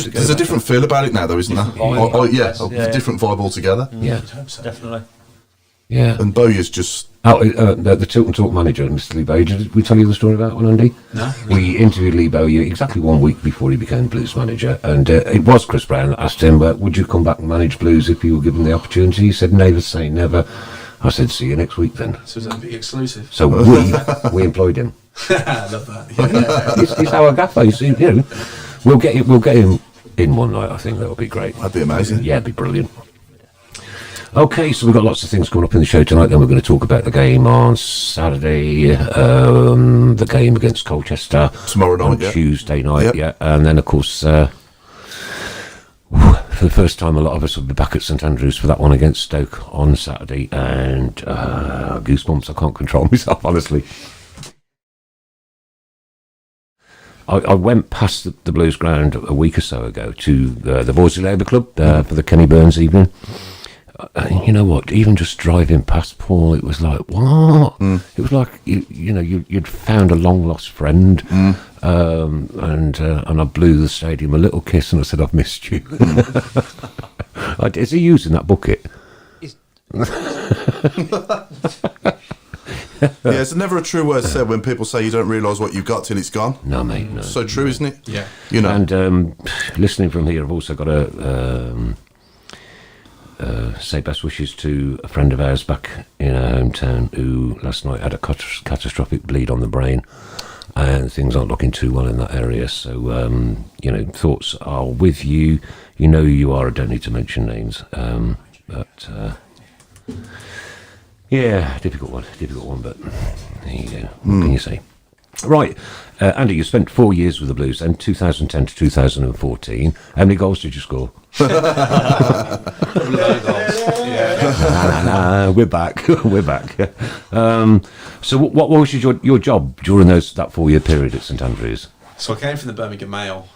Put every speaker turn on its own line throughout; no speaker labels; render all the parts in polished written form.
There's a different feel about it now, though, isn't there? A different vibe altogether.
Yeah,
So.
definitely.
Yeah. And Bowyer's just...
the Tilton Talk manager, Mr. Lee Bowyer, did we tell you the story about one, Andy?
No.
We interviewed Lee Bowyer exactly 1 week before he became Blues manager, and it was Chris Brown that asked him, would you come back and manage Blues if you were given the opportunity? He said, never say never. I said, see you next week then.
So was that a big exclusive?
So we employed him.
I love that. Yeah.
He's our gaffer. We'll get him in one night, I think. That would be great.
That'd be amazing.
Yeah, it'd be brilliant. Okay, so we've got lots of things coming up in the show tonight. Then we're going to talk about the game on Saturday, the game against Colchester
tomorrow night,
Tuesday night, and then of course, for the first time, a lot of us will be back at St Andrews for that one against Stoke on Saturday, and goosebumps. I can't control myself, honestly. I went past the Blues ground a week or so ago to the Boysley Labour Club for the Kenny Burns evening. You know what? Even just driving past Paul, it was like, what? It was like you'd found a long lost friend, and I blew the stadium a little kiss and I said, I've missed you. Is he using that bucket?
Yeah, it's never a true word said when people say you don't realise what you've got till it's gone.
No, mate. No.
So true, isn't it?
Yeah.
You know.
And listening from here, I've also got say best wishes to a friend of ours back in our hometown who last night had a catastrophic bleed on the brain, and things aren't looking too well in that area. So, thoughts are with you. You know who you are. I don't need to mention names. Yeah, difficult one, but there you go. What can you say? Right, Andy, you spent 4 years with the Blues, then 2010 to 2014. How many goals did you score? We're back. So what was your job during that 4 year period at St Andrews?
So I came from the Birmingham Mail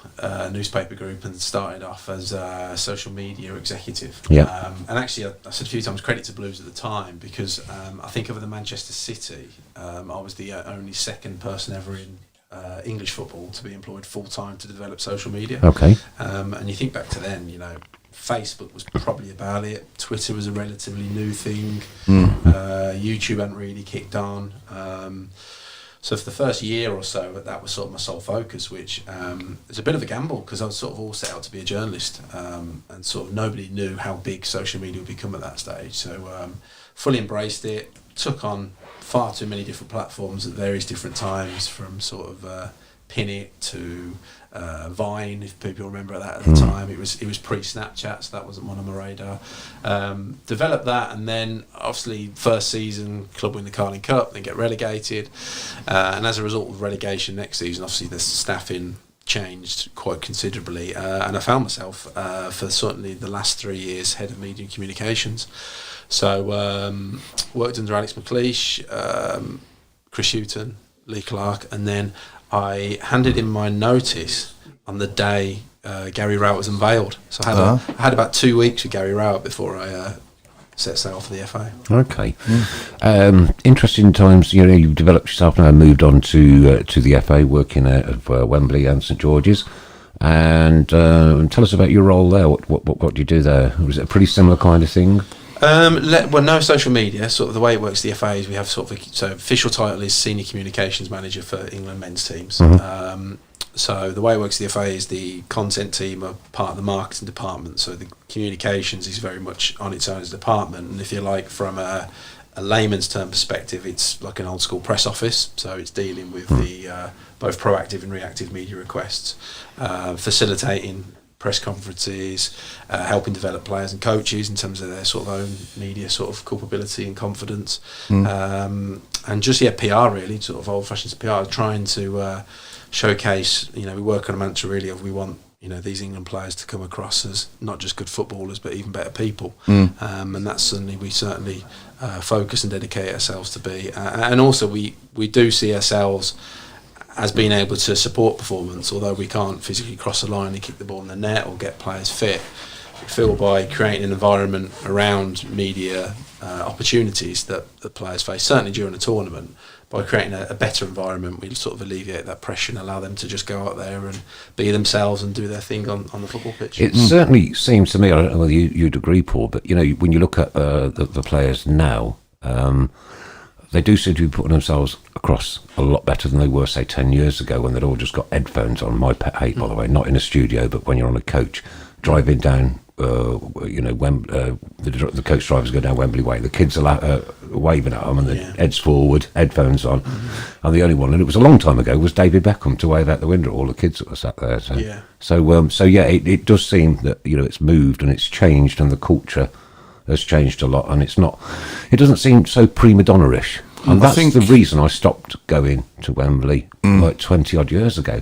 newspaper group and started off as a social media executive.
Yeah.
And actually, I said a few times credit to Blues at the time because I think over the Manchester City, I was the only second person ever in English football to be employed full time to develop social media.
Okay.
And you think back to then, Facebook was probably about it. Twitter was a relatively new thing. YouTube hadn't really kicked on. So for the first year or so, that was sort of my sole focus, which is a bit of a gamble because I was sort of all set out to be a journalist, and sort of nobody knew how big social media would become at that stage. So fully embraced it, took on far too many different platforms at various different times, from sort of Pin It to Vine, if people remember that at the time. It was pre-Snapchat, so that wasn't one on my radar. Developed that, and then obviously first season club win the Carling Cup, then get relegated, and as a result of relegation next season, obviously the staffing changed quite considerably, and I found myself for certainly the last 3 years head of media and communications. So worked under Alex McLeish, Chris Houghton, Lee Clark, and then I handed in my notice on the day Gary Rowett was unveiled. So I had about 2 weeks with Gary Rowett before I set sail for the FA.
Okay. Interesting times. You've developed yourself now and moved on to the FA, working out of Wembley and St George's. And tell us about your role there. What do you do there? Was it a pretty similar kind of thing?
Well, no social media. Sort of the way it works, the FA is we have sort of official title is Senior Communications Manager for England men's teams. So the way it works, the FA is the content team are part of the marketing department. So the communications is very much on its own as a department. And if you like, from a layman's term perspective, it's like an old school press office. So it's dealing with the both proactive and reactive media requests, facilitating press conferences, helping develop players and coaches in terms of their sort of own media sort of culpability and confidence, and just PR really, sort of old-fashioned PR, trying to showcase. We work on a mantra really of we want these England players to come across as not just good footballers but even better people, and that's we certainly focus and dedicate ourselves to be, and also we do see ourselves as being able to support performance, although we can't physically cross the line and kick the ball in the net or get players fit. We feel by creating an environment around media opportunities that the players face, certainly during a tournament, by creating a better environment, we sort of alleviate that pressure and allow them to just go out there and be themselves and do their thing on the football pitch.
It certainly seems to me, I don't know whether you'd agree, Paul, but when you look at the players now, they do seem to be putting themselves across a lot better than they were, say, 10 years ago, when they'd all just got headphones on. My pet hate, by the way, not in a studio, but when you're on a coach, driving down, the coach drivers go down Wembley Way, the kids are waving at them, and the heads forward, headphones on, and the only one, and it was a long time ago, was David Beckham to wave out the window at all the kids that were sat there. It does seem that it's moved and it's changed, and the culture has changed a lot, and it doesn't seem so prima donna-ish. And that's the reason I stopped going to Wembley like 20 odd years ago.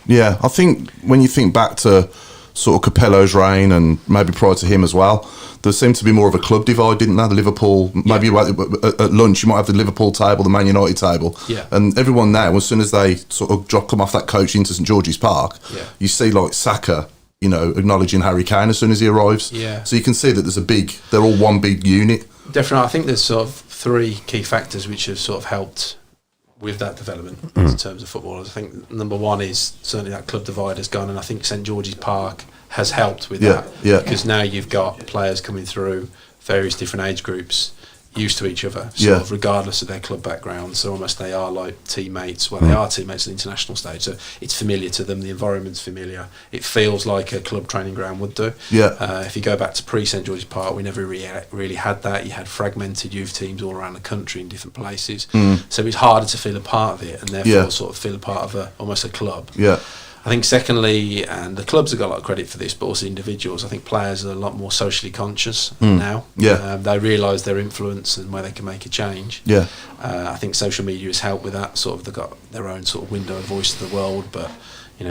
Yeah, I think when you think back to sort of Capello's reign, and maybe prior to him as well, there seemed to be more of a club divide, didn't there? The Liverpool, maybe at lunch you might have the Liverpool table, the Man United table, and everyone now, as soon as they sort of come off that coach into St George's Park, you see like Saka, acknowledging Harry Kane as soon as he arrives. So you can see that they're all one big unit.
Definitely, I think there's sort of 3 key factors which have sort of helped with that development in terms of footballers. I think number 1 is certainly that club divide has gone, and I think St George's Park has helped with that. Because now you've got players coming through various different age groups, used to each other, sort of regardless of their club background. So almost they are like teammates. Well, they are teammates at the international stage, so it's familiar to them. The environment's familiar. It feels like a club training ground would do. If you go back to pre-St George's Park, we never really had that. You had fragmented youth teams all around the country in different places, so it's harder to feel a part of it, and therefore sort of feel a part of almost a club. I think secondly, and the clubs have got a lot of credit for this, but also individuals, I think players are a lot more socially conscious now. They realise their influence and where they can make a change. I think social media has helped with that. Sort of they've got their own sort of window of voice to the world, but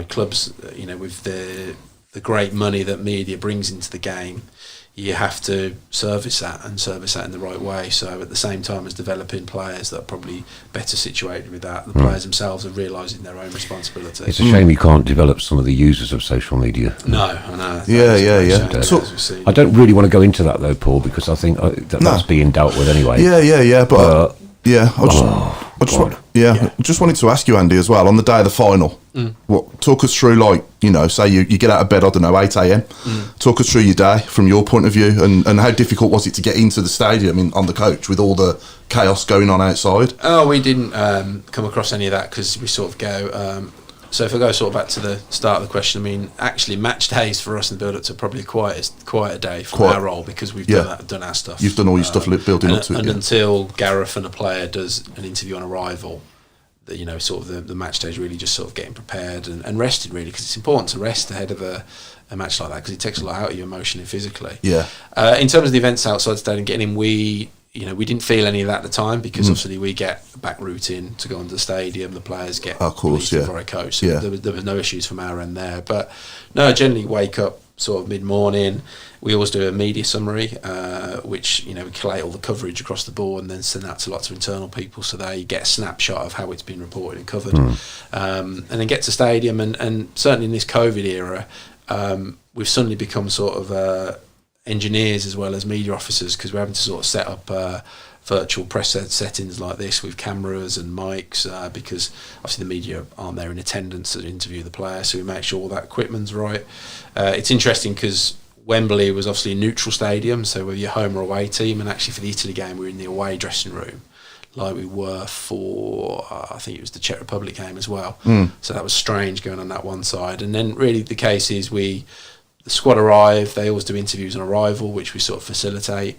clubs, with the great money that media brings into the game, you have to service that in the right way. So at the same time as developing players that are probably better situated with that, the players themselves are realising their own responsibility.
It's a shame you can't develop some of the users of social media.
No, I know.
I don't really want to go into that though, Paul, because I think that's being dealt with anyway.
But I just wanted to ask you, Andy, as well, on the day of the final, talk us through, say you get out of bed, 8 a.m. Talk us through your day from your point of view, and how difficult was it to get into the stadium on the coach with all the chaos going on outside?
Oh, we didn't come across any of that, because we sort of go... so if I go sort of back to the start of the question, I mean, actually match days for us in the build-up to probably quite a day from our role, because we've done our stuff.
You've done all your stuff building up to it.
And until Gareth and a player does an interview on arrival, sort of the match day is really just sort of getting prepared and rested, really, because it's important to rest ahead of a match like that, because it takes a lot out of you emotionally and physically. In terms of the events outside the stadium, getting in, we didn't feel any of that at the time, because obviously we get a back route in to go into the stadium, the players get for a coach, so there was no issues from our end there. But no, I generally wake up sort of mid-morning. We always do a media summary, which we collate all the coverage across the board and then send that to lots of internal people, so they get a snapshot of how it's been reported and covered. And then get to stadium, and certainly in this COVID era, we've suddenly become sort of engineers as well as media officers, because we're having to sort of set up virtual press settings like this with cameras and mics, because obviously the media aren't there in attendance to interview the player, so we make sure all that equipment's right. It's interesting because Wembley was obviously a neutral stadium, so whether you're home or away team, and actually for the Italy game we were in the away dressing room like we were for I think it was the Czech Republic game as well. So that was strange going on that one side. And then really the case is the squad arrive, they always do interviews on arrival, which we sort of facilitate,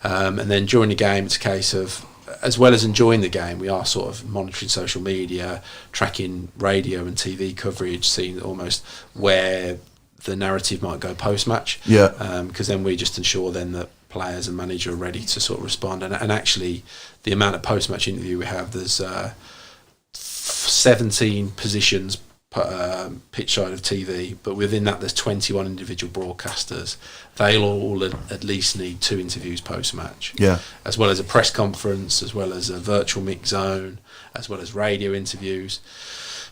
and then during the game it's a case of, as well as enjoying the game, we are sort of monitoring social media, tracking radio and TV coverage, seeing almost where the narrative might go post-match, because then we just ensure then that players and manager are ready to sort of respond. And actually the amount of post-match interview we have, there's 17 positions pitch side of TV, but within that there's 21 individual broadcasters. They'll all at least need 2 interviews post-match, as well as a press conference, as well as a virtual mix zone, as well as radio interviews.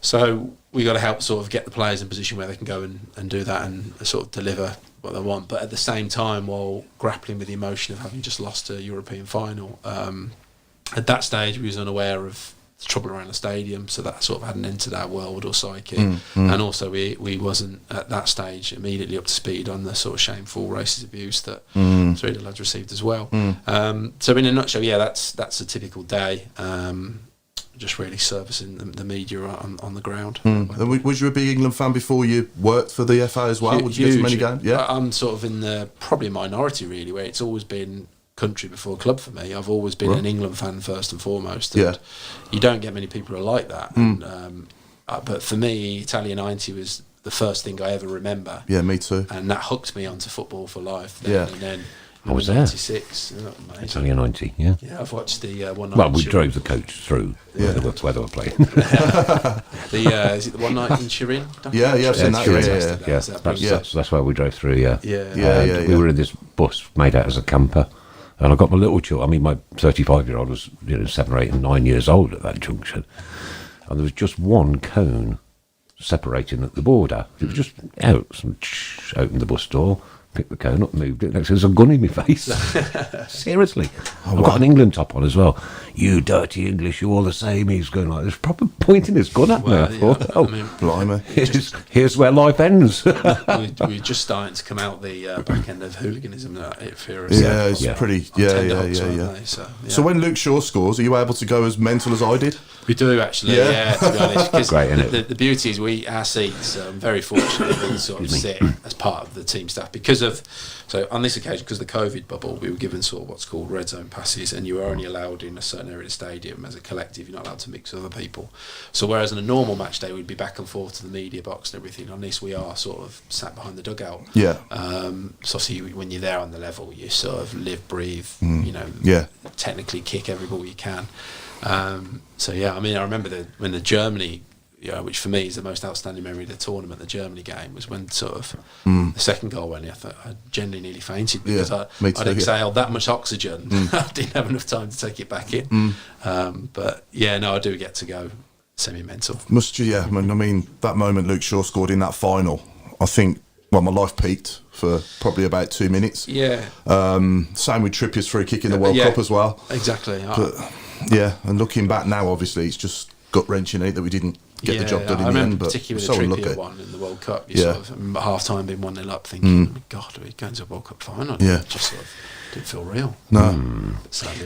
So we got to help sort of get the players in position where they can go and do that and sort of deliver what they want, but at the same time while grappling with the emotion of having just lost a European final. at that stage we was unaware of the trouble around the stadium, so that sort of hadn't entered our world or psyche. And also we wasn't at that stage immediately up to speed on the sort of shameful racist abuse that three of the lads received as well. So in a nutshell, that's a typical day. Just really servicing the media on the ground.
And was you a big England fan before you worked for the FA as well? Would you get to many games? Yeah,
I'm sort of in the probably minority really, where it's always been country before club for me. I've always been an England fan first and foremost. And you don't get many people who are like that. But for me, Italia 90 was the first thing I ever remember.
Yeah, me too.
And that hooked me onto football for life.
Yeah.
And then
I was there.
96.
Italia 90, yeah.
Yeah, I've watched the one night.
Well, we drove the coach through where they were playing.
Is it the one night in Turin?
Yeah, I've seen that.
That's where we drove through, yeah.
Yeah.
We were in this bus made out as a camper. And I got my little children. I mean, my 35-year-old was 7 or 8 and 9 years old at that junction. And there was just one cone separating at the border. It was just out. So, opened the bus door, picked the cone up, moved it. Next thing, there's a gun in my face. Seriously. I've got an England top on as well. You dirty English, you're all the same. He's going like this, proper pointing his gun at me. I thought,
blimey.
Here's where life ends.
We're just starting to come out the back end of hooliganism.
It's pretty. So when Luke Shaw scores, are you able to go as mental as I did?
We do actually, to be honest. Because
great, isn't it?
The beauty is our seats. I'm very fortunate we sort of sit as part of the team staff so on this occasion, because of the COVID bubble, we were given sort of what's called red zone passes, and you were only allowed in a certain area of the stadium as a collective. You're not allowed to mix with other people. So whereas on a normal match day we'd be back and forth to the media box and everything, on this we are sort of sat behind the dugout.
Yeah.
So obviously when you're there on the level, you sort of live, breathe, technically kick every ball you can. I mean, I remember when the Germany, which for me is the most outstanding memory of the tournament, the Germany game, was when sort of the second goal went in. I thought I genuinely nearly fainted because I'd exhaled that much oxygen. I didn't have enough time to take it back in. I do get to go semi-mental.
Must you? Yeah. I mean, that moment Luke Shaw scored in that final, I think, my life peaked for probably about 2 minutes.
Yeah.
Same with Trippier's free kick in the World Cup as well.
Exactly.
But, and looking back now, obviously, it's just gut-wrenching the we didn't get the job done in the end. But
particularly
so
the
unlucky.
Trippier one in the World Cup. Sort of, half-time being 1-0 up, thinking, God, are we going to a World Cup final?
Yeah.
It just sort of didn't feel real.
No.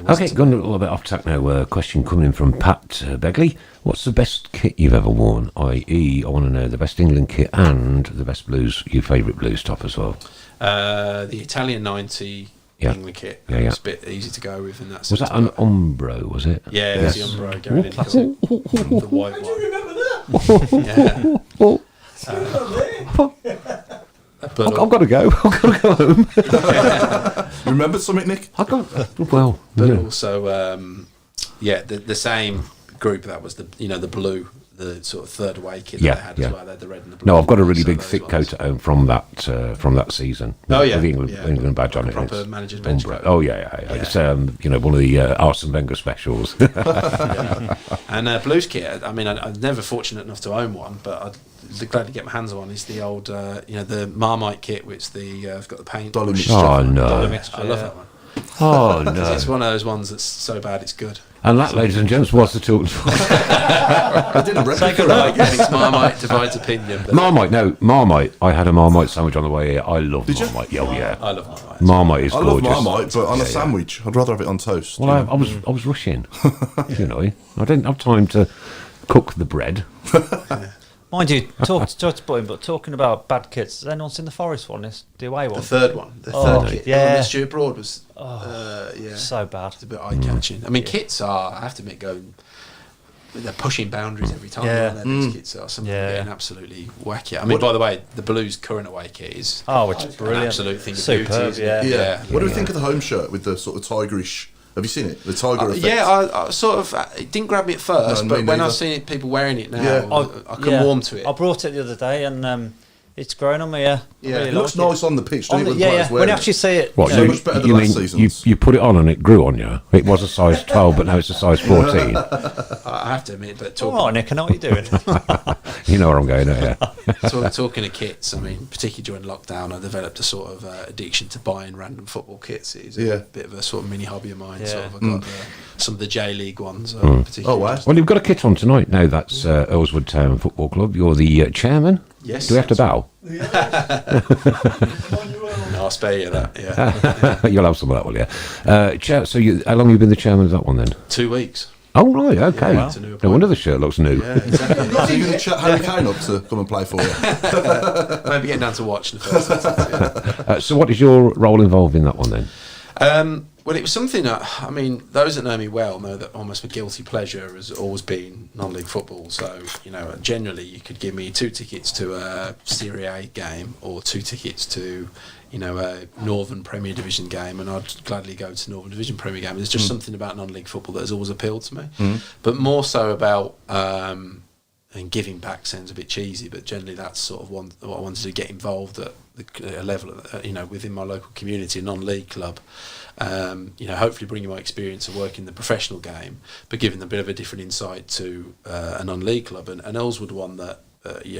Okay, going a little bit off track now. Question coming in from Pat Begley. What's the best kit you've ever worn? I.e., I want to know the best England kit and the best blues, your favourite blues top as well.
The Italian 90 England kit. It's a bit easy to go with in that sense.
Was that an Umbro, was it?
Yeah, it was the Umbro. Gary Lineker. The white one. Do you remember that?
I've got to go. I've got to go home.
You remember something, Nick?
I got well.
But also, the same group that was the blue, the sort of third away kit that they had as well. They had the red and the blue.
No, I've got a really big thick coat at home from that season.
Oh
with the England badge on it.
Proper manager's bench coat.
Oh yeah. It's one of the Arsene Wenger specials.
And blues kit. I mean, I'm never fortunate enough to own one, but I'd glad to get my hands on one. Is the old, the Marmite kit, which I've got the paint.
Oh no!
I love that one.
Oh no!
It's one of those ones that's so bad it's good.
And that, ladies and gents, was the Tilton Talk.
I didn't recognise
it. It's Marmite divides opinion.
Marmite. I had a Marmite sandwich on the way here. I love Marmite.
You?
Oh yeah,
I love Marmite.
Marmite is gorgeous.
I love Marmite, but on a sandwich, I'd rather have it on toast.
Well, I was rushing. I didn't have time to cook the bread.
Mind you, but talking about bad kits, has anyone seen the Forest one? The away one?
The third one. The third kit.
Yeah.
Stuart Broad was
so bad.
It's a bit eye-catching. I mean, kits are, I have to admit, they're pushing boundaries every time. These kits are. Some of them getting absolutely wacky. I mean, by the way, the Blues current away kit is
it's brilliant.
An absolute thing of
Superb,
beauty.
Yeah. What do we think of the home shirt with the sort of tigerish? Have you seen it? The tiger effect?
I sort of. It didn't grab me at first, but when I've seen people wearing it now, I can warm to it.
I brought it the other day, and it's grown on me. Yeah,
really it looks nice on the pitch. When
when you actually see it,
what,
much better than last season's.
You put it on and it grew on you. It was a size 12, but now it's a size 14.
I have to admit, but
all right, Nick, I know what you're doing.
You know where I'm going, don't you?
Talking of kits, I mean, particularly during lockdown, I developed a sort of addiction to buying random football kits. It's a bit of a sort of mini hobby of mine. Sort of, I got some of the J League ones. Particularly.
Oh, wow.
Well, you've got a kit on tonight now. That's Earlswood Town Football Club. You're the chairman.
Yes.
Do we have to bow?
No, I'll spare you that. Yeah.
You'll have some of that, will you? So, how long have you been the chairman of that one then?
2 weeks.
Oh, right, okay.
Yeah, it's a new
No wonder the shirt looks new.
Yeah, exactly.
Are you going to chat Harry Kane up to come and play for you?
Maybe getting down to watch in the first instance.
So what is your role involved in that one then?
Well, it was something that, I mean, those that know me well know that almost my guilty pleasure has always been non-league football. So, generally you could give me 2 tickets to a Serie A game or 2 tickets to, a Northern Premier Division game, and I'd gladly go to Northern Division Premier game. There's just something about non-league football that has always appealed to me. But more so about, and giving back sounds a bit cheesy, but generally that's sort of what I wanted to get involved at a level, within my local community, a non-league club. Hopefully bringing my experience of working the professional game, but giving them a bit of a different insight to a non-league club. And Earlswood one that,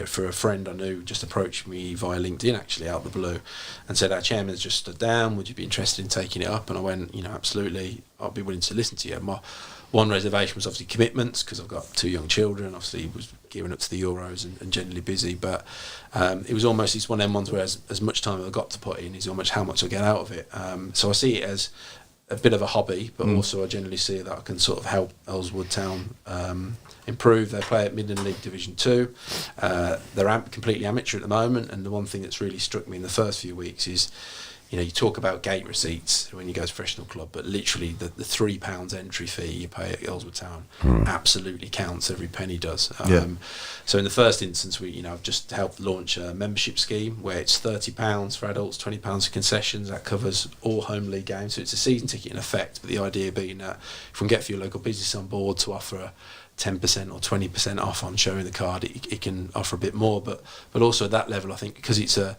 for a friend I knew, just approached me via LinkedIn, actually, out of the blue, and said, our chairman's just stood down, would you be interested in taking it up? And I went, absolutely, I'll be willing to listen to you. My one reservation was obviously commitments, because I've got 2 young children, obviously was gearing up to the Euros and generally busy, but it was almost, it's one of them ones where as much time I've got to put in is how much I get out of it. So I see it as a bit of a hobby, but also I generally see that I can sort of help Earlswood Town improve. They play at Midland League Division 2. They're completely amateur at the moment, and the one thing that's really struck me in the first few weeks is, you talk about gate receipts when you go to professional club, but literally the £3 entry fee you pay at Earlswood Town absolutely counts. Every penny does. So in the first instance, I've just helped launch a membership scheme where it's £30 for adults, £20 for concessions. That covers all home league games. So it's a season ticket in effect, but the idea being that if we can get for your local business on board to offer a 10% or 20% off on showing the card, it can offer a bit more. But also at that level, I think, because it's a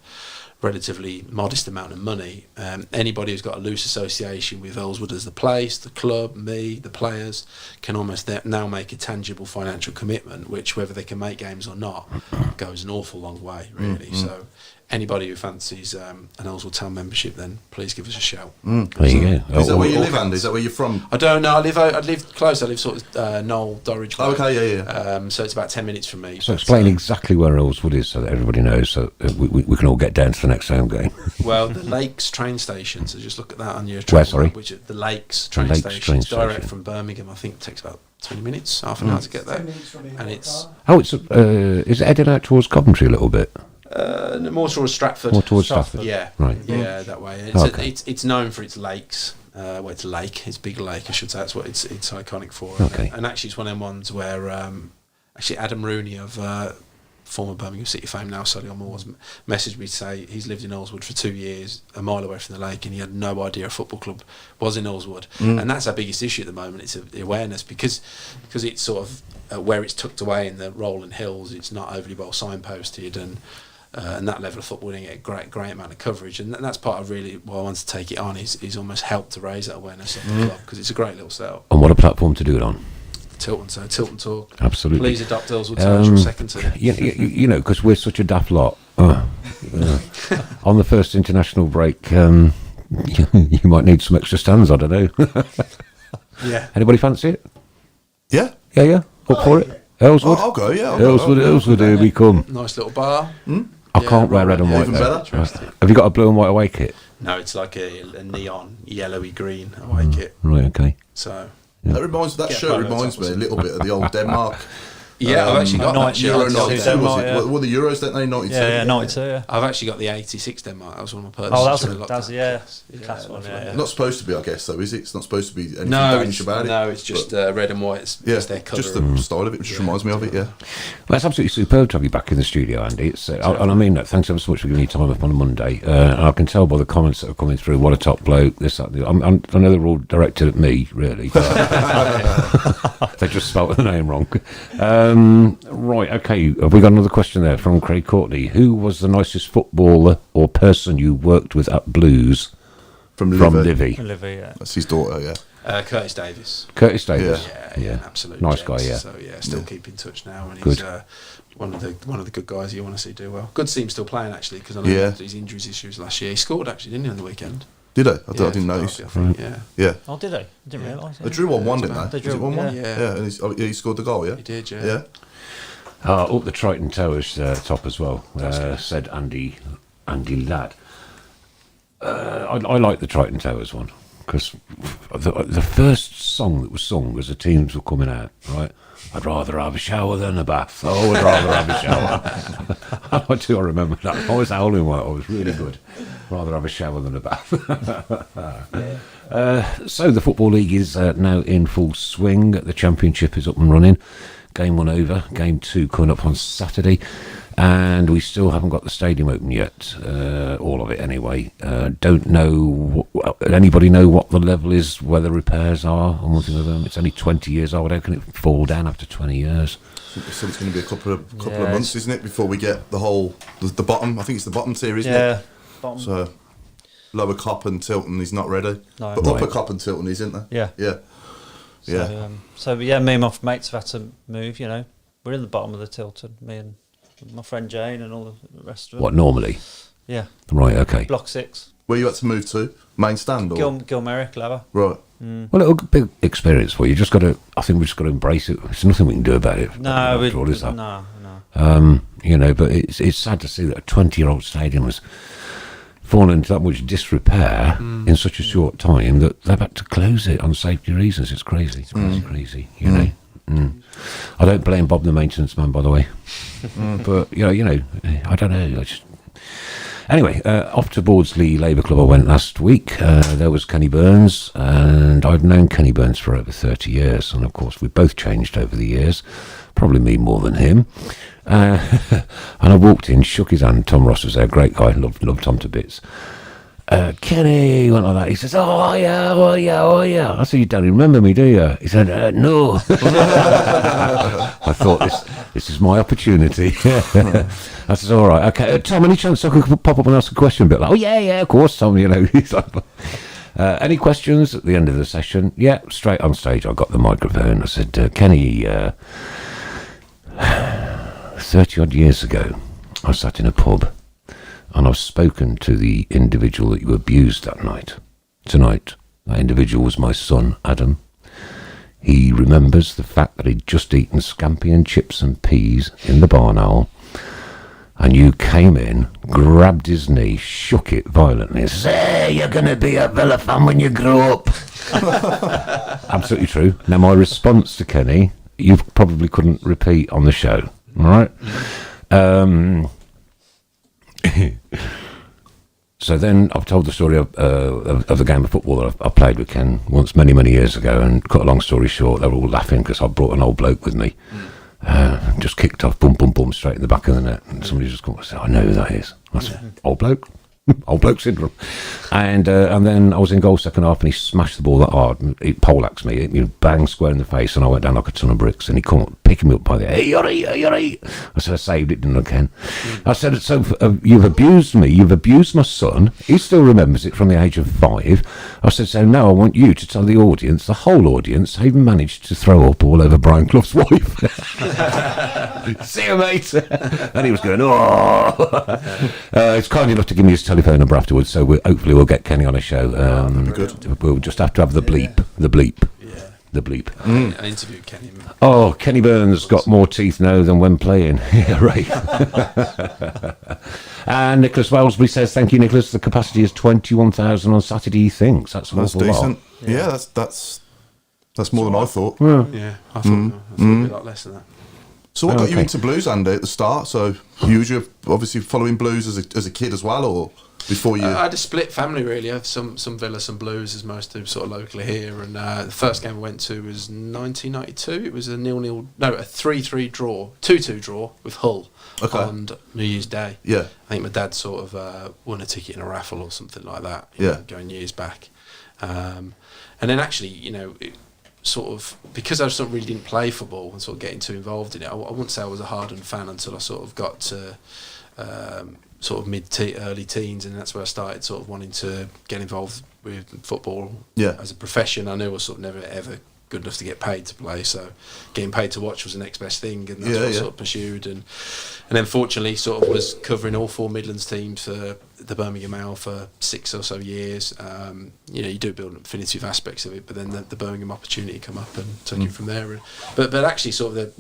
relatively modest amount of money, anybody who's got a loose association with Earlswood as the place, the club, me, the players, can almost now make a tangible financial commitment, which, whether they can make games or not, goes an awful long way, really. So anybody who fancies an Earlswood Town membership, then please give us a shout.
There you go.
Is that where you live, Andy? Is that where you're from?
I don't know. I live close. I live sort of Knoll, Dorridge.
Oh, okay, yeah.
So it's about 10 minutes from me.
So explain exactly where Earlswood is so that everybody knows, so we can all get down to the next home game.
Well, the Lakes train station, so just look at that on your
Where, sorry?
Which is the Lakes train station. It's direct from Birmingham. I think it takes about 20 minutes, half an hour to get there.
10 minutes from here.
And it's...
Oh, is it heading out towards Coventry a little bit?
more towards Stratford.
More towards Stratford.
Yeah,
Right.
Yeah, that way. It's known for its lakes. Well, it's a lake. It's a big lake, I should say. That's what it's iconic for.
Okay.
And actually, it's one of them ones where actually Adam Rooney of former Birmingham City fame, now Solihull Moors, messaged me to say he's lived in Earlswood for 2 years, a mile away from the lake, and he had no idea a football club was in Earlswood. And that's our biggest issue at the moment. It's the awareness, because it's sort of where it's tucked away in the rolling hills. It's not overly well signposted, and that level of football didn't get a great amount of coverage, and that's part of really why I want to take it on is almost help to raise that awareness of the club, because it's a great little setup.
And what a platform to do it on.
Tilton, so Tilton Talk.
Absolutely.
Please adopt Earlswood Town second to.
You know, because we're such a daft lot. On the first international break, you might need some extra stands. I don't know.
Yeah.
Anybody fancy it?
Yeah.
Yeah. Up for it. Earlswood.
I'll go. Yeah.
Earlswood. Here we come.
Nice little bar.
I can't wear red and white.
Even
though.
better.
Have you got a blue and white away kit?
No, it's like a neon yellowy green away kit.
Right. Okay.
So.
That shirt reminds me a little bit of the old Denmark.
Yeah, I've actually got that
Euro
shirt.
92,
Denmark,
was it?
yeah.
Well, the Euros, don't they? 92.
Yeah, 92, yeah.
I've actually got the 86 Denmark. That was one of my purchases.
Oh,
during lockdown.
class one, yeah.
Not supposed to be, I guess, though, is it? It's not supposed to be anything
No,
Danish about it.
no, it's just red and white. It's just their colour.
Just the style of it, which just reminds me of it, yeah.
Well, that's absolutely superb to have you back in the studio, Andy. It's, and I mean that. Thanks ever so much for giving me time up on a Monday. And I can tell by the comments that are coming through, what a top bloke, this, that, the other. I know they're all directed at me, really. They just spelled the name wrong. Right, okay. Have we got another question there from Craig Courtney? Who was the nicest footballer or person you worked with at Blues? From Livy.
Olivia, yeah.
That's his daughter, yeah.
Curtis Davis.
Curtis Davis.
Yeah, absolutely.
Nice guy, yeah.
So still keep in touch now, and
Good.
he's one of the good guys you want to see do well. Good to see him still playing actually, because I know his injuries issues last year. He scored actually, didn't he, on the weekend?
Did I didn't notice.
I think, yeah.
Oh, did they? I didn't realise.
They drew 1-1, didn't they?
They drew
1-1.
Yeah.
And he scored the goal. Yeah,
He did, yeah.
Yeah.
Up the Triton Towers top as well,
good.
said Andy Ladd. I like the Triton Towers one, because the first song that was sung as the teams were coming out, right? I'd rather have a shower than a bath. Oh, I'd rather have a shower. I remember that. I was howling while I was really good. Rather have a shower than a bath. So the Football League is now in full swing. The Championship is up and running. Game 1 over. Game 2 coming up on Saturday. And we still haven't got the stadium open yet. All of it anyway. Don't know. Anybody know what the level is, where the repairs are and one thing of them? It's only 20 years old. How can it fall down after 20 years?
So it's going to be a couple of months, isn't it, before we get the bottom? I think it's the bottom tier, isn't it?
Bottom.
So lower Cop and Tilton is not ready,
No.
but upper Cop and Tilton is, isn't there?
Yeah. So me and my mates have had to move. You know, we're in the bottom of the Tilton. Me and my friend Jane and all the rest of them.
What, normally?
Yeah.
Right, okay.
Block 6.
Where you had to move to? Main stand or?
Gilmerrick, Lever.
Right.
Well, it'll be a big experience for you. Just got to. I think we've just got to embrace it. There's nothing we can do about it.
No,
after all, is there?
no.
You know, but it's sad to see that a 20-year-old stadium has fallen into that much disrepair in such a short time that they've had to close it on safety reasons. It's crazy. It's crazy. You know. I don't blame Bob the maintenance man, by the way. But you know, I don't know. Anyway, off to Bordsley Labour Club I went last week. There was Kenny Burns, and I've known Kenny Burns for over 30 years, and of course we've both changed over the years, probably me more than him. And I walked in, shook his hand. Tom Ross was there, great guy, loved Tom to bits. Kenny went like that. He says, oh yeah. I said, you don't remember me, do you? He said, no. I thought, this is my opportunity. I said, all right, okay. Tom, any chance I could pop up and ask a question a bit? Like, oh yeah, of course, Tom. You know, he's like, any questions at the end of the session? Yeah, straight on stage. I got the microphone. I said, Kenny, 30 odd years ago, I sat in a pub. And I've spoken to the individual that you abused that night. Tonight, that individual was my son, Adam. He remembers the fact that he'd just eaten scampi and chips and peas in the barn owl, and you came in, grabbed his knee, shook it violently, and said, hey, you're going to be a Villa fan when you grow up. Absolutely true. Now, my response to Kenny, you probably couldn't repeat on the show, all right? So then I've told the story of the game of football that I played with Ken once many years ago, and cut a long story short, they were all laughing because I brought an old bloke with me. Just kicked off, boom, straight in the back of the net, and somebody just come and said, I know who that is. I said, old bloke? Old bloke syndrome. And then I was in goal second half, and he smashed the ball that hard, and he poleaxed me, hit me bang square in the face, and I went down like a ton of bricks, and he come up, picking me up by the hey, you're right. I said, I saved it, didn't I, Ken? I said, so you've abused me, you've abused my son, he still remembers it from the age of 5. I said, so now I want you to tell the audience, the whole audience, I even managed to throw up all over Brian Clough's wife. See you, mate. And he was going, oh. It's kind enough to give me his telephone number afterwards, so hopefully we'll get Kenny on a show.
Good.
We'll just have to have the bleep.
Yeah.
The bleep.
I interviewed Kenny.
Oh, Kenny Burns got more teeth now than when playing. Yeah, right. And Nicholas Wellesbury says, thank you, Nicholas. The capacity is 21,000 on Saturday, he thinks. That's an awful
decent.
lot.
Yeah, that's more than I thought.
Yeah, I thought a lot less than that.
So what got you into blues, Andy, at the start? So you were obviously following blues as a kid as well, or before you?
I had a split family really. I have some Villa, some blues, as most do sort of locally here. And the first game I went to was 1992. It was a 3-3 draw, 2-2 draw with Hull on New Year's Day.
Yeah,
I think my dad sort of won a ticket in a raffle or something like that. Going years back, and then actually, sort of, because I sort of really didn't play football and sort of getting too involved in it, I wouldn't say I was a hardened fan until I sort of got to sort of early teens, and that's where I started sort of wanting to get involved with football as a profession. I knew I was sort of never ever good enough to get paid to play, so getting paid to watch was the next best thing, and that's what I sort of pursued. And then fortunately sort of was covering all 4 Midlands teams for the Birmingham Mail for 6 or so years. You do build definitive aspects of it, but then the Birmingham opportunity come up and took it from there. But actually sort of as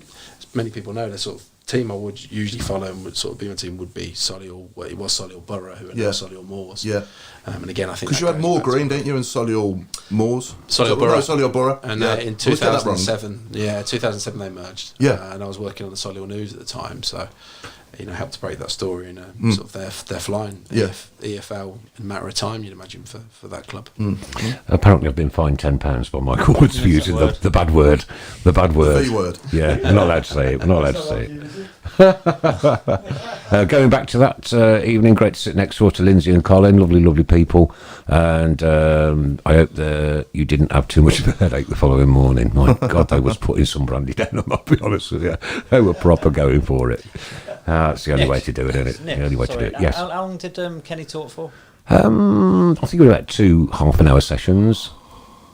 many people know, the sort of team I would usually follow and would sort of be my team would be Solihull. Well, it was Solihull Borough, who are now Solihull Moors. Yeah. And again, I think
because you had Moor Green, didn't you, and Solihull Moors?
Solihull Borough.
No, Solihull Borough.
And in 2007, 2007 they merged. Yeah. And I was working on the Solihull News at the time, so helped to break that story in sort of their flying EFL in a matter of time, you'd imagine, for that club.
Apparently I've been fined £10 by Michael Woods for using the bad word. The bad word.
The V word.
Yeah, we're not allowed to say it. We're not allowed to say it. Going back to that evening, great to sit next door to Lindsay and Colin, lovely people, and I hope that you didn't have too much of a headache the following morning. My God, they was putting some brandy down, I'll be honest with you. They were proper going for it. That's the only way to do it, isn't it?
Nick,
the only way to do it. Yes.
How long did Kenny talk for?
I think it was about 2 half-an-hour sessions,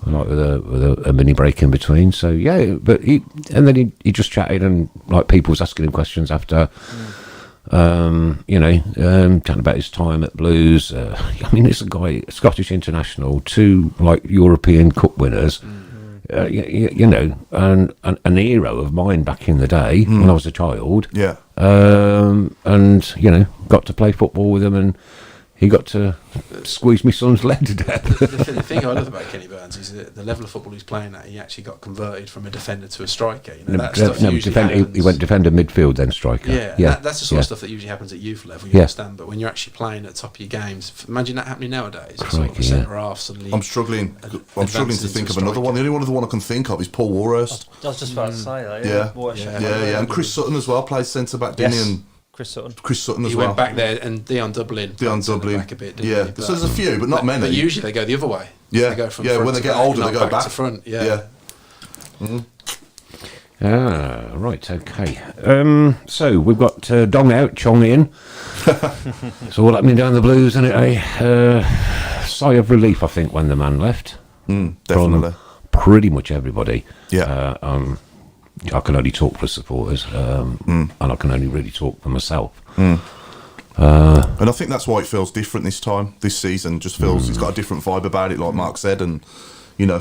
like with a mini break in between. So yeah, but he just chatted, and like people was asking him questions after. Chatting about his time at Blues. I mean, it's a guy, Scottish international, 2 like European Cup winners. And an hero of mine back in the day when I was a child. Yeah. Got to play football with him, and he got to squeeze my son's leg to death.
The thing I love about Kenny Burns is that the level of football he's playing at, he actually got converted from a defender to a striker. He went
defender, midfield, then striker.
Yeah. That's the sort of stuff that usually happens at youth level, you understand. But when you're actually playing at the top of your games, imagine that happening nowadays. Sort of a centre half suddenly.
I'm struggling to think of another one. The only one I can think of is Paul Warhurst.
I was just about to say that.
Yeah. And Chris Sutton as well plays centre back, didn't he? And Chris Sutton as well.
He went back there, and Dion Dublin back a bit, didn't he?
So there's a few, but not many.
But usually they go the other way.
Yeah,
they go from
when they get older, they go back
to front. Yeah.
Right, okay. So we've got Dong out, Chong in. It's all happening down the Blues, isn't it? Sigh of relief, I think, when the man left.
Definitely.
From pretty much everybody.
Yeah.
I can only talk for supporters, and I can only really talk for myself.
And I think that's why it feels different this season. Just feels it's got a different vibe about it, like Mark said. And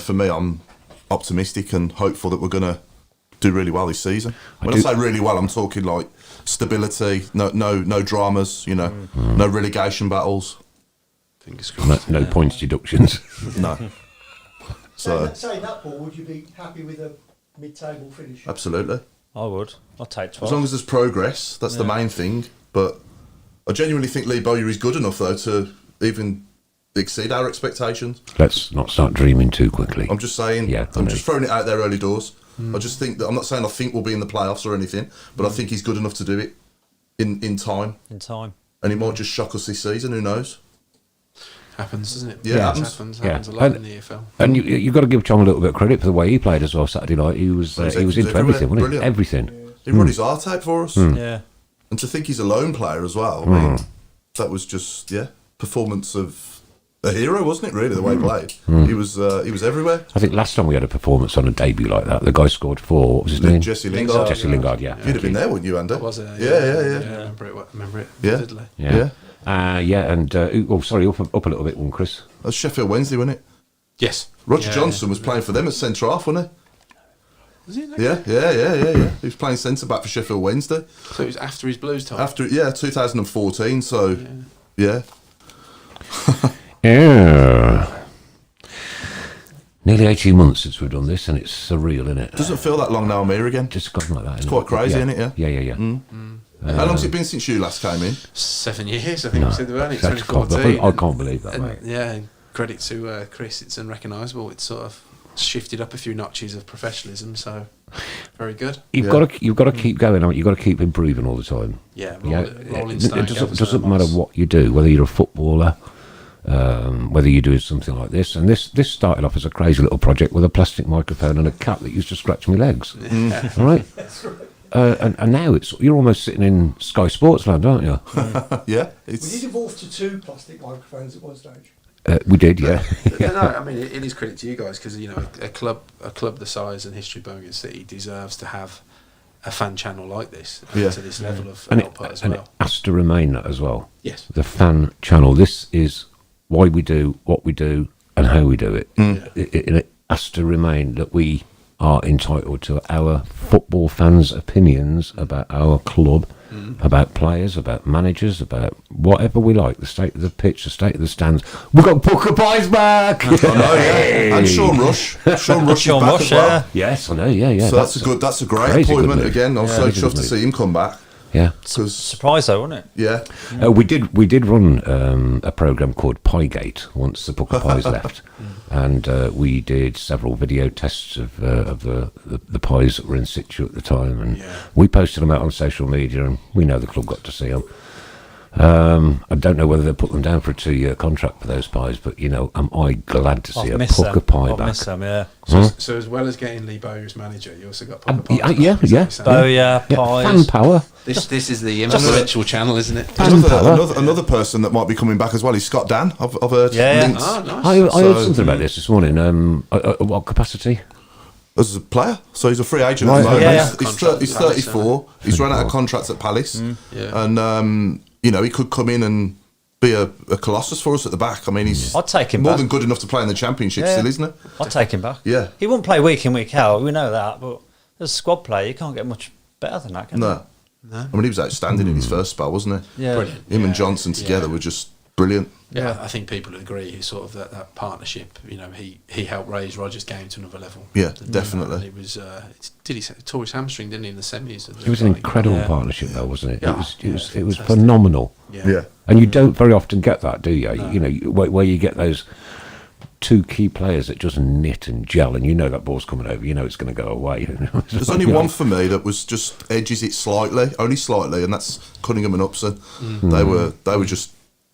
for me, I'm optimistic and hopeful that we're going to do really well this season. When I say really well, I'm talking like stability, no dramas, no relegation battles.
Fingers crossed.
No points deductions.
No. So
saying that, Paul, would you be happy with a mid-table finish?
Absolutely.
I would. I'll take 12.
As long as there's progress, that's the main thing. But I genuinely think Lee Bowyer is good enough, though, to even exceed our expectations.
Let's not start dreaming too quickly.
I'm just saying, I'm just throwing it out there early doors. I just think that, I'm not saying I think we'll be in the playoffs or anything, but I think he's good enough to do it in time.
In time.
And he might just shock us this season, who knows?
Happens, doesn't it?
Yeah,
happens a lot in the EFL.
And you've got to give Chong a little bit of credit for the way he played as well Saturday night. He was into everything, wasn't he? Everything.
Yeah. He run his heart out for us.
Yeah.
And to think he's a lone player as well, I mean, that was just, performance of a hero, wasn't it, really, the way he played? He was everywhere.
I think last time we had a performance on a debut like that, the guy scored 4. What was his name?
Jesse Lingard.
Jesse Lingard, yeah.
You'd have been there, wouldn't you, Andy?
Was it?
Yeah.
I remember it vividly.
Yeah. And up a little bit one, Chris.
That was Sheffield Wednesday, wasn't it?
Yes.
Roger Johnson was playing for them as centre half, wasn't he?
Was he?
Yeah. He was playing centre back for Sheffield Wednesday.
So it was after his Blues time?
2014, so, yeah.
Yeah. Nearly 18 months since we've done this, and it's surreal, isn't it?
Doesn't feel that long now, I'm here again.
Just gone like that.
It's quite crazy, isn't it?
Yeah.
How long's it been since you last came in?
7 years, I think we said the early 2014.
I can't believe that, mate.
Yeah, credit to Chris, it's unrecognisable. It's sort of shifted up a few notches of professionalism, so very good.
You've got to keep going on. You've got to keep improving all the time.
Rolling stone.
It doesn't matter what you do, whether you're a footballer, whether you're doing something like this. And this started off as a crazy little project with a plastic microphone and a cat that used to scratch my legs. All right. and now you're almost sitting in Sky Sports land, aren't you?
Yeah,
We
it's
did evolve to 2 plastic microphones at one stage.
We did, yeah.
No, I mean it is credit to you guys because a club the size and history of Birmingham City deserves to have a fan channel like this
Yeah.
to this level of
And
output as
and
well.
it has to remain that as well.
Yes.
The fan channel. This is why we do what we do and how we do it. It has to remain that we are entitled to our football fans' opinions about our club, about players, about managers, about whatever we like, the state of the pitch, the state of the stands. We've got Booker Pies back!
I know, yeah. And Sean Rush. Sean Rush is back as well.
Yes, I know, yeah.
So that's a great
crazy good
appointment
move.
again. I'm so
Crazy
chuffed
good
to see
move.
him come back.
Yeah.
Surprise though, wasn't it?
Yeah.
We did run a program called Piegate once the Booker Pies left, and we did several video tests of the pies that were in situ at the time, and we posted them out on social media, and we know the club got to see them. I don't know whether they put them down for a 2-year contract for those pies, but am I glad to see a Booker Pie
I've
back?
missed them, yeah.
So as well as getting Lee Bow as manager, you also got Papa Pies.
Yeah.
Pies.
Fan power.
This is the influential channel, isn't it?
Another person that might be coming back as well is Scott Dan. I've heard links
Oh, nice.
I heard something about this morning. At what capacity?
as a player. So he's a free agent
Right.
at the moment.
Yeah.
He's 34. He's run out of contracts at Palace.
Yeah.
And, he could come in and be a colossus for us at the back. I mean, he's
I'd take him
more
back.
than good enough to play in the Championship still, isn't it?
I'll take him back.
Yeah.
He won't play week in, week out, we know that, but as a squad player, you can't get much better than that, can you?
No. I mean, he was outstanding in his first spell, wasn't he?
Yeah.
Brilliant.
Him and
Yeah.
Johnson together were just brilliant.
Yeah, I think people would agree. He's sort of that partnership. He helped raise Rogers' game to another level.
Yeah, definitely.
And he was. Did he tore his hamstring? Didn't he in the semis?
It was an incredible partnership, though, wasn't it?
Yeah.
It was
Fantastic.
phenomenal.
Yeah.
And you don't very often get that, do you? Where you get those two key players that just knit and gel, and that ball's coming over, it's going to go away.
There's only one for me that was just edges it slightly, only slightly, and that's Cunningham and Upson. They were just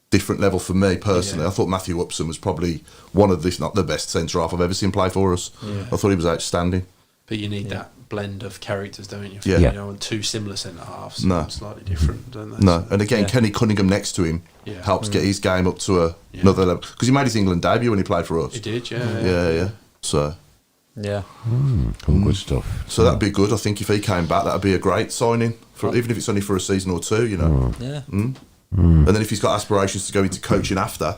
different level for me personally. I thought Matthew Upson was probably one of not the best centre half I've ever seen play for us. I thought he was outstanding.
But you need that blend of characters, don't you?
Yeah.
And two similar centre halves,
No.
slightly different, don't they?
No, and again, Kenny Cunningham next to him helps get his game up to another level, because he made his England debut when he played for us.
He did,
Yeah. So
Yeah.
All good stuff.
that'd be good. I think if he came back, that'd be a great signing, even if it's only for a season or two.
Yeah.
And then if he's got aspirations to go into coaching after,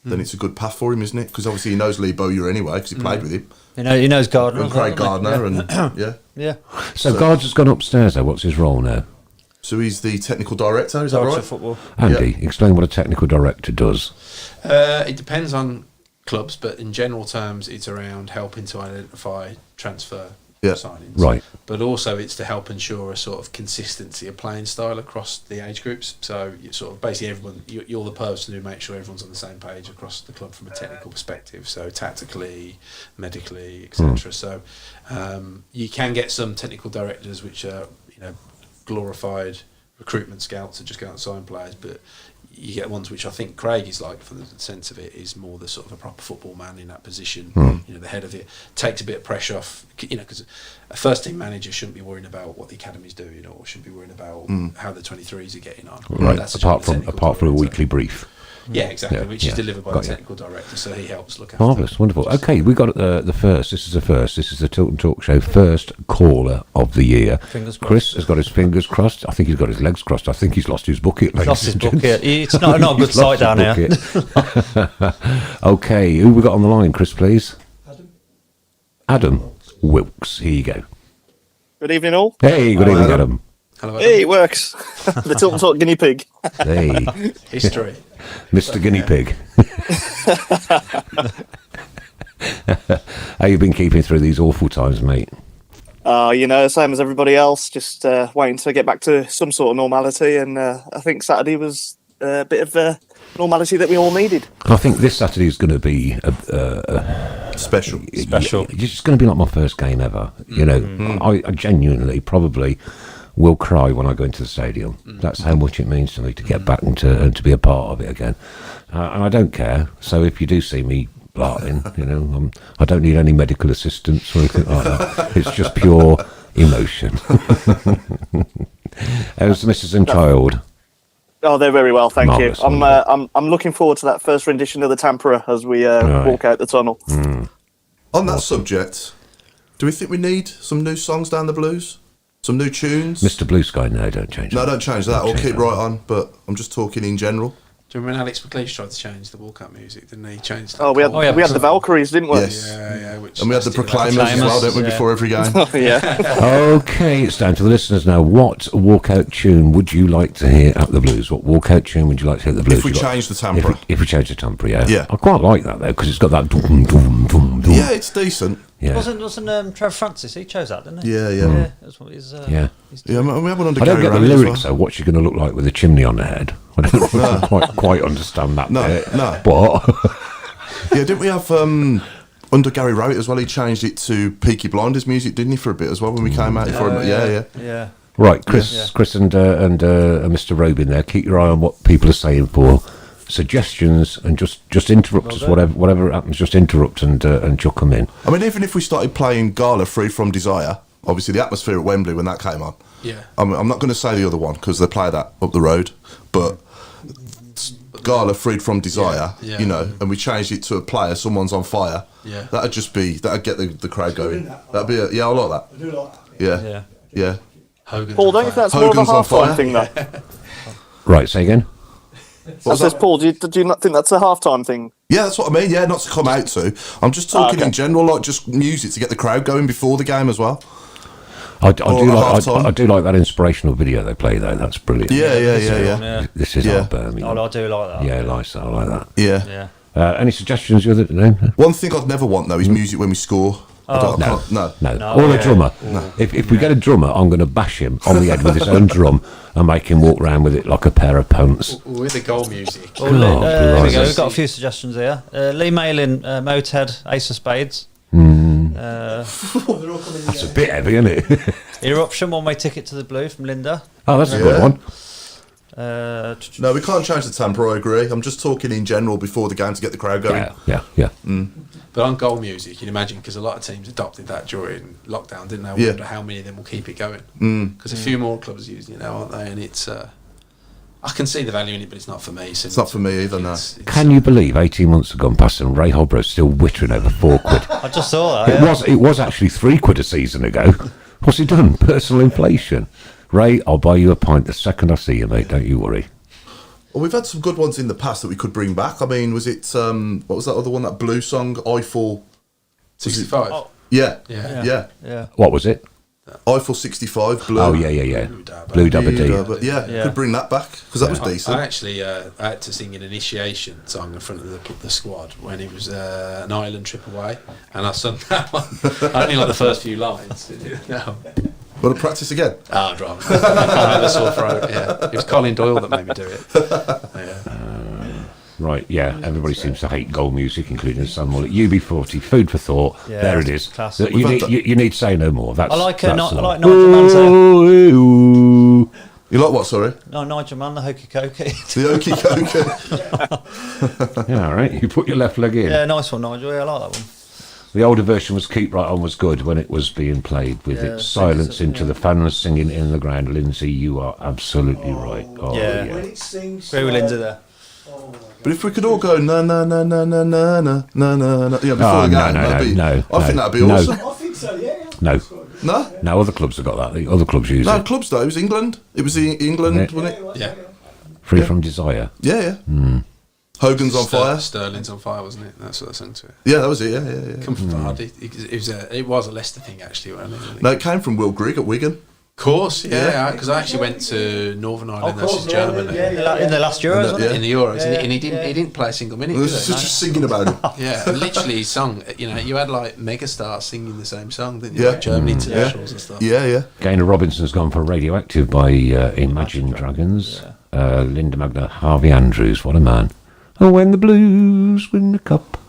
then it's a good path for him, isn't it? Because obviously he knows Lee Bowyer anyway, because he played with him.
He knows Gardner.
And Craig Gardner, and
Yeah.
So Guards has gone upstairs, though. What's his role now?
So he's the technical director, is that
Director
right?
of football.
Andy, explain what a technical director does.
It depends on clubs, but in general terms, it's around helping to identify transfer signings.
Right.
But also, it's to help ensure a sort of consistency of playing style across the age groups. So, you sort of basically everyone, you're the person who makes sure everyone's on the same page across the club from a technical perspective. So, tactically, medically, etc. So, you can get some technical directors which are, glorified recruitment scouts that just go out and sign players, but you get ones which I think Craig is like, for the sense of it, is more the sort of a proper football man in that position. The head of it takes a bit of pressure off, because a first team manager shouldn't be worrying about what the academy's doing, or should be worrying about how the 23s are getting on.
Right.
That's
Apart
the
from
technical
a
director.
weekly brief.
Yeah, exactly,
Yeah,
which is delivered by
got
the
you.
technical director, so he helps look after.
Marvellous, wonderful. Okay, we got the first. This is the first. This is the Tilton Talk Show first caller of the year.
Fingers crossed.
Chris has got his fingers crossed. I think he's got his legs crossed. I think he's lost his bucket. ladies
Lost his
and gents.
bucket. It's not a good
He's lost
sight down here.
his bucket. Okay, who we got on the line, Chris, please? Adam Wilkes. Here you go.
Good evening, all.
Hey, good evening, Adam.
Hello,
Hey, it works. The Tilton Talk guinea pig.
Hey,
history.
Mr. Guinea Pig. How you been keeping through these awful times, mate?
Same as everybody else, just waiting to get back to some sort of normality. And I think Saturday was a bit of normality that we all needed.
I think this Saturday is going to be
Special.
It's going to be like my first game ever. I genuinely probably will cry when I go into the stadium. That's how much it means to me to get back and to be a part of it again. And I don't care. So if you do see me blarting, I don't need any medical assistance or anything like that. It's just pure Emotion. How's the Mrs. and Child?
Oh, they're very well, thank
Marvellous,
you.
wonderful.
I'm looking forward to that first rendition of the Tempera as we walk out the tunnel.
On that subject, do we think we need some new songs down the blues? Some new tunes?
Mr. Blue Sky, no, don't change
No,
that.
don't change that. I'll keep right on, but I'm just talking in general.
Do you remember when Alex McLeish tried to change the walkout music, didn't he? Changed that.
Oh, we had the Valkyries, didn't we?
Yes.
Yeah. Which
And we had the Proclaimers as well, don't we, before every game?
Yeah.
Okay, it's down to the listeners now. What walkout tune would you like to hear at the Blues? What walkout tune would you like to hear at the Blues?
If we change the timbre.
If we change the timbre, yeah.
Yeah.
I quite like that, though, because it's got that dum, dum, dum, dum.
Yeah, it's decent.
Yeah.
Wasn't Trevor Francis? He chose that, didn't he?
Yeah.
That's what his.
Yeah.
Yeah, we have one under
I don't
Gary
get the
Rowley as
lyrics,
well.
though. What's she going to look like with a chimney on her head? I don't quite understand that
No,
bit.
no.
But
Yeah, didn't we have under Gary Rowley as well? He changed it to Peaky Blinders music, didn't he, for a bit as well when we came out for him? Yeah.
right, Chris and Mr. Robin there. Keep your eye on what people are saying for suggestions, and just interrupt us. Whatever happens, just interrupt and chuck them in.
I mean, even if we started playing Gala Free From Desire, obviously the atmosphere at Wembley when that came on.
Yeah.
I'm not going to say the other one because they play that up the road, but Gala Freed From Desire,
Yeah.
you know, and we changed it to a player, Someone's on Fire.
Yeah.
That'd get the crowd going.
that.
That'd be I like that.
I do like that.
Yeah.
Hogan's
Paul,
on
don't you think
fire.
that's more of a
Hogan's on fire.
half-time thing, though?
Right, say again.
What's
Says
that?
Paul, do you not think that's a half-time thing?
Yeah, that's what I mean. Yeah, not to come out to. I'm just talking
okay.
in general, like just music to get the crowd going before the game as well.
I do
Or
like
half-time.
I do like that inspirational video they play though. That's brilliant.
Yeah.
This is
Yeah.
our Birmingham.
I do like that.
Yeah, nice. I like that.
Yeah.
Yeah.
Any suggestions you other no?
One thing I'd never want though is music when we score. I can't- no.
No. Or a drummer. If we get a drummer, I'm going to bash him on the head with his own drum and make him walk around with it like a pair of pants.
With the goal music.
Well, here we
blimey.
go. We've got a few suggestions here. Lee Malin, Motorhead, Ace of Spades.
They're all coming in
It's a bit heavy, isn't it?
Eruption, One Way Ticket to the Blue from Linda.
Oh, that's a good one.
No, we can't change the tempo, I agree. I'm just talking in general before the game to get the crowd going.
Yeah.
But on goal music, you'd imagine, because a lot of teams adopted that during lockdown, didn't they? I wonder how many of them will keep it going. Because a few more clubs use it now, aren't they? And it's... I can see the value in it, but it's not for me.
It's not for me either, no.
Can you believe 18 months have gone past and Ray Hobro's still whittering over £4?
I just saw that.
It was actually £3 a season ago. What's he done? Personal inflation. Ray, I'll buy you a pint the second I see you, mate. Don't you worry.
Well, we've had some good ones in the past that we could bring back. I mean, was it what was that other one? That blue song, Eiffel
65.
Oh.
Yeah.
Yeah.
What was it?
Eiffel 65 blue.
Oh, yeah. Blue Dabba Dee.
But yeah, could bring that back because that was decent.
I actually I had to sing an initiation song in front of the squad when it was an island trip away, and I sung that one. I only like the first few lines. No.
Want to practice again?
I'd rather. I had a sore throat. Yeah, it was Colin Doyle that made me do it. Yeah.
Right, yeah. Everybody seems to hate goal music, including Sam Mullet. UB40, food for thought.
Yeah,
there it is.
classic.
You need to say no more. That's,
I like
that's
Nigel Manzo.
Ooh.
You like what? Sorry,
No, Nigel Mann, the Hokey Cokey.
the Okie Coker.
Yeah, all right. You put your left leg in.
Yeah, nice one, Nigel. Yeah, I like that one.
The older version was Keep Right On was good when it was being played with its silence into the fans singing in the ground. Lindsay, you are absolutely right. Oh,
Yeah.
When it sings.
Agree with Lindsay there.
Oh my God.
But if we could all go na na na na na na na na na, yeah, before
Oh,
the game, I think that'd be awesome.
I think so, yeah.
No.
No,
No, other clubs have got that. The other clubs use
no
it.
clubs though. It was England. It was England,
Yeah.
wasn't it?
Yeah.
Free from Desire.
Yeah. Hogan's on fire.
Sterling's on fire, wasn't it? That's what I sang to it.
Yeah, that was it. Yeah.
Come from Vardy. It was a Leicester thing, actually, wasn't it?
No, it came from Will Grigg at Wigan.
Of course, yeah. Because I actually went to Northern Ireland versus Germany
In the last Euros, wasn't it?
in the Euros,
Yeah.
and he didn't play a single minute.
It
Did
was
he?
just singing about it.
Yeah, and literally he sung. You had like megastars singing the same song, didn't you?
Yeah.
Like Germany internationals and stuff.
Yeah.
Gaynor Robinson's gone for Radioactive by Imagine Dragons. Linda Magna, Harvey Andrews, what a man. Oh, when the Blues win the cup.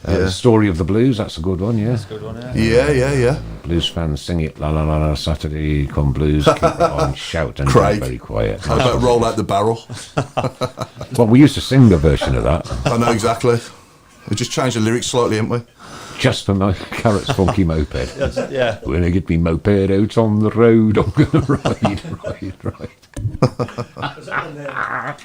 The Story of the Blues, that's a good one, yeah.
Good one, yeah.
Yeah.
Blues fans sing it, la la la la, Saturday, come blues, keep it on, shout and
Craig.
be very quiet.
How about roll out the barrel?
Well, we used to sing a version of that.
I know exactly. We just changed the lyrics slightly, haven't we?
Just for Carrot's funky moped.
Yeah.
When I get me moped out on the road, I'm going to ride.
Was that one there?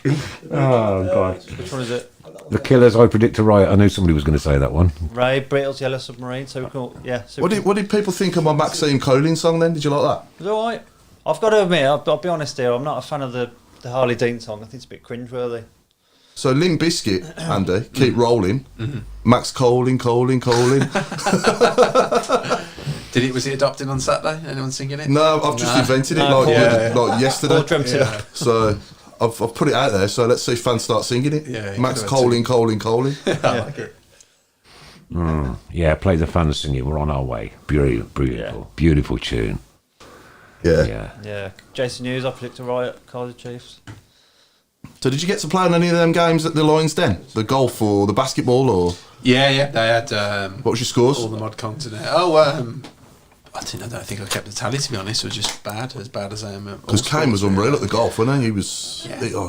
Oh, God.
Which one is it?
The Killers, I predict a riot. I knew somebody was going to say that one.
Ray Brittle's Yellow Submarine. So cool. Yeah. So
What did people think of my Maxine Collins song then? Did you like that?
It was all right. I've got to admit, I'll be honest here, I'm not a fan of the Harley Dean song. I think it's a bit cringeworthy.
So Limp Bizkit, Andy, keep rolling. Max Colin.
Was it adopted on Saturday? Anyone singing it?
No, I've just invented it like yesterday.
Paul dreamt it up.
So I've put it out there. So let's see if fans start singing it.
Yeah,
Max
you
Colin.
I like it.
Yeah, play the fans singing. We're on our way. Beautiful tune.
Yeah.
Yeah. Jason Hughes, I predict a riot. Cardiff Chiefs.
So did you get to play in any of them games at the Lions Den? The golf or the basketball or?
Yeah. They had.
What was your scores?
All the mod continent. I don't think I kept the tally, to be honest. It was just as bad as I am.
Because Kane was unreal at the golf, wasn't he? He was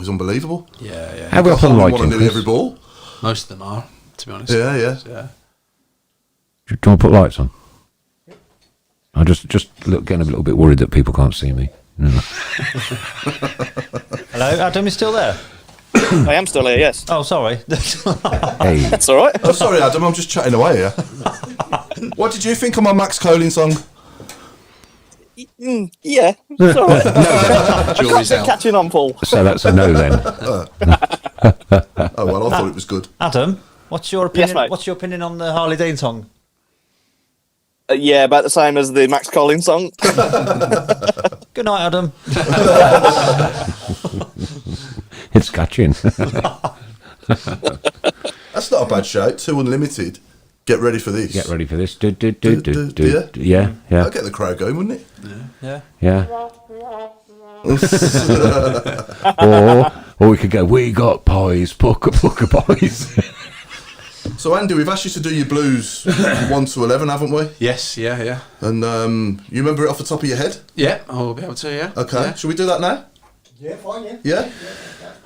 unbelievable.
Yeah.
How we often like him,
nearly every ball.
Most of them are, to be honest.
Yeah.
Do you want to put lights on? I just getting a little bit worried that people can't see me.
Hello, Adam, you still there?
I am still here, yes.
Oh, sorry.
Hey,
That's all right.
Oh, sorry, Adam. I'm just chatting away here. What did you think of my Max Colin song?
Yeah, it's all right.
Jury's out.
Catching on, Paul.
so that's a no then.
Oh well, I thought it was good.
Adam, what's your opinion?
Yes, mate.
What's your opinion on the Harley Dean song?
Yeah, about the same as the Max Collins song.
Good night, Adam.
It's catching.
That's not a bad shout. 2 Unlimited. Get ready for this.
Get ready for this.
Yeah.
Yeah.
That'd get the crowd going, wouldn't it?
Yeah.
Or we could go, we got pies, pucker pies.
So Andy, we've asked you to do your blues 1 to 11, haven't we?
Yes, yeah.
And you remember it off the top of your head?
Yeah, I'll be able to, yeah.
Okay.
Yeah.
Should we do that now?
Yeah, fine, yeah.
Yeah?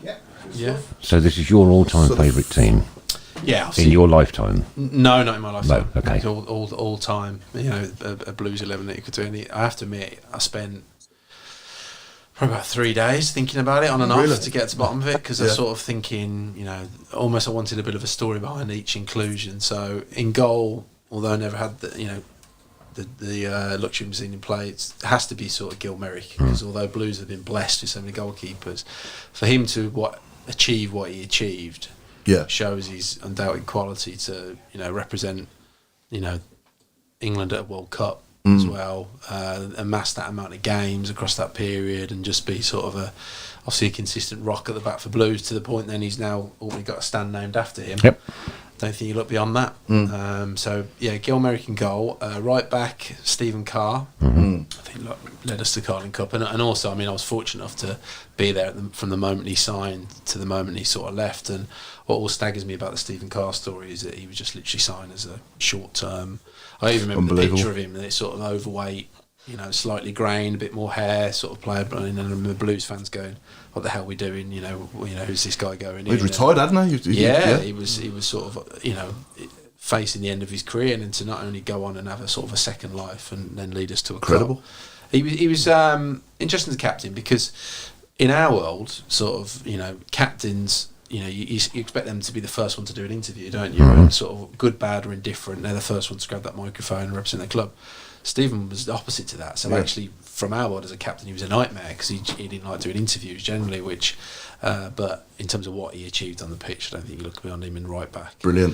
Yeah.
Yeah.
So this is your all-time
Sort of-
favourite team
Yeah,
in your lifetime?
No, not in my lifetime.
No, okay.
It's all time. A blues 11 that you could do. And I have to admit, I spent probably about 3 days thinking about it on and
Really?
off to get to the bottom of it, because I
Yeah.
was sort of thinking, almost I wanted a bit of a story behind each inclusion. So in goal, although I never had the luxury of seeing him play, it has to be sort of Gil Merrick, because although Blues have been blessed with so many goalkeepers, for him to achieve what he achieved,
Yeah.
shows his undoubted quality to represent England at a World Cup as well, amass that amount of games across that period, and just be sort of obviously a consistent rock at the back for Blues, to the point then he's now already got a stand named after him.
Yep.
Don't think you look beyond that. So yeah, Gil Merrick in goal. Right back, Stephen Carr. I think led us to Carling Cup, and also, I was fortunate enough to be there from the moment he signed to the moment he sort of left. And what all staggers me about the Stephen Carr story is that he was just literally signed as a short term. I even remember the picture of him, and it's sort of overweight, slightly grained, a bit more hair, sort of player. And I remember Blues fans going, "What the hell are we doing? Who's this guy going?"
He'd retired, hadn't he?
He was sort of facing the end of his career, and then to not only go on and have a sort of a second life and then lead us to a
Incredible.
cup. He was interesting as captain, because in our world, sort of captains, you expect them to be the first one to do an interview, don't you? And sort of good, bad, or indifferent, they're the first one to grab that microphone and represent their club. Stephen was the opposite to that. So actually, from our world as a captain, he was a nightmare, because he didn't like doing interviews generally. But in terms of what he achieved on the pitch, I don't think you look beyond him in right back.
Brilliant.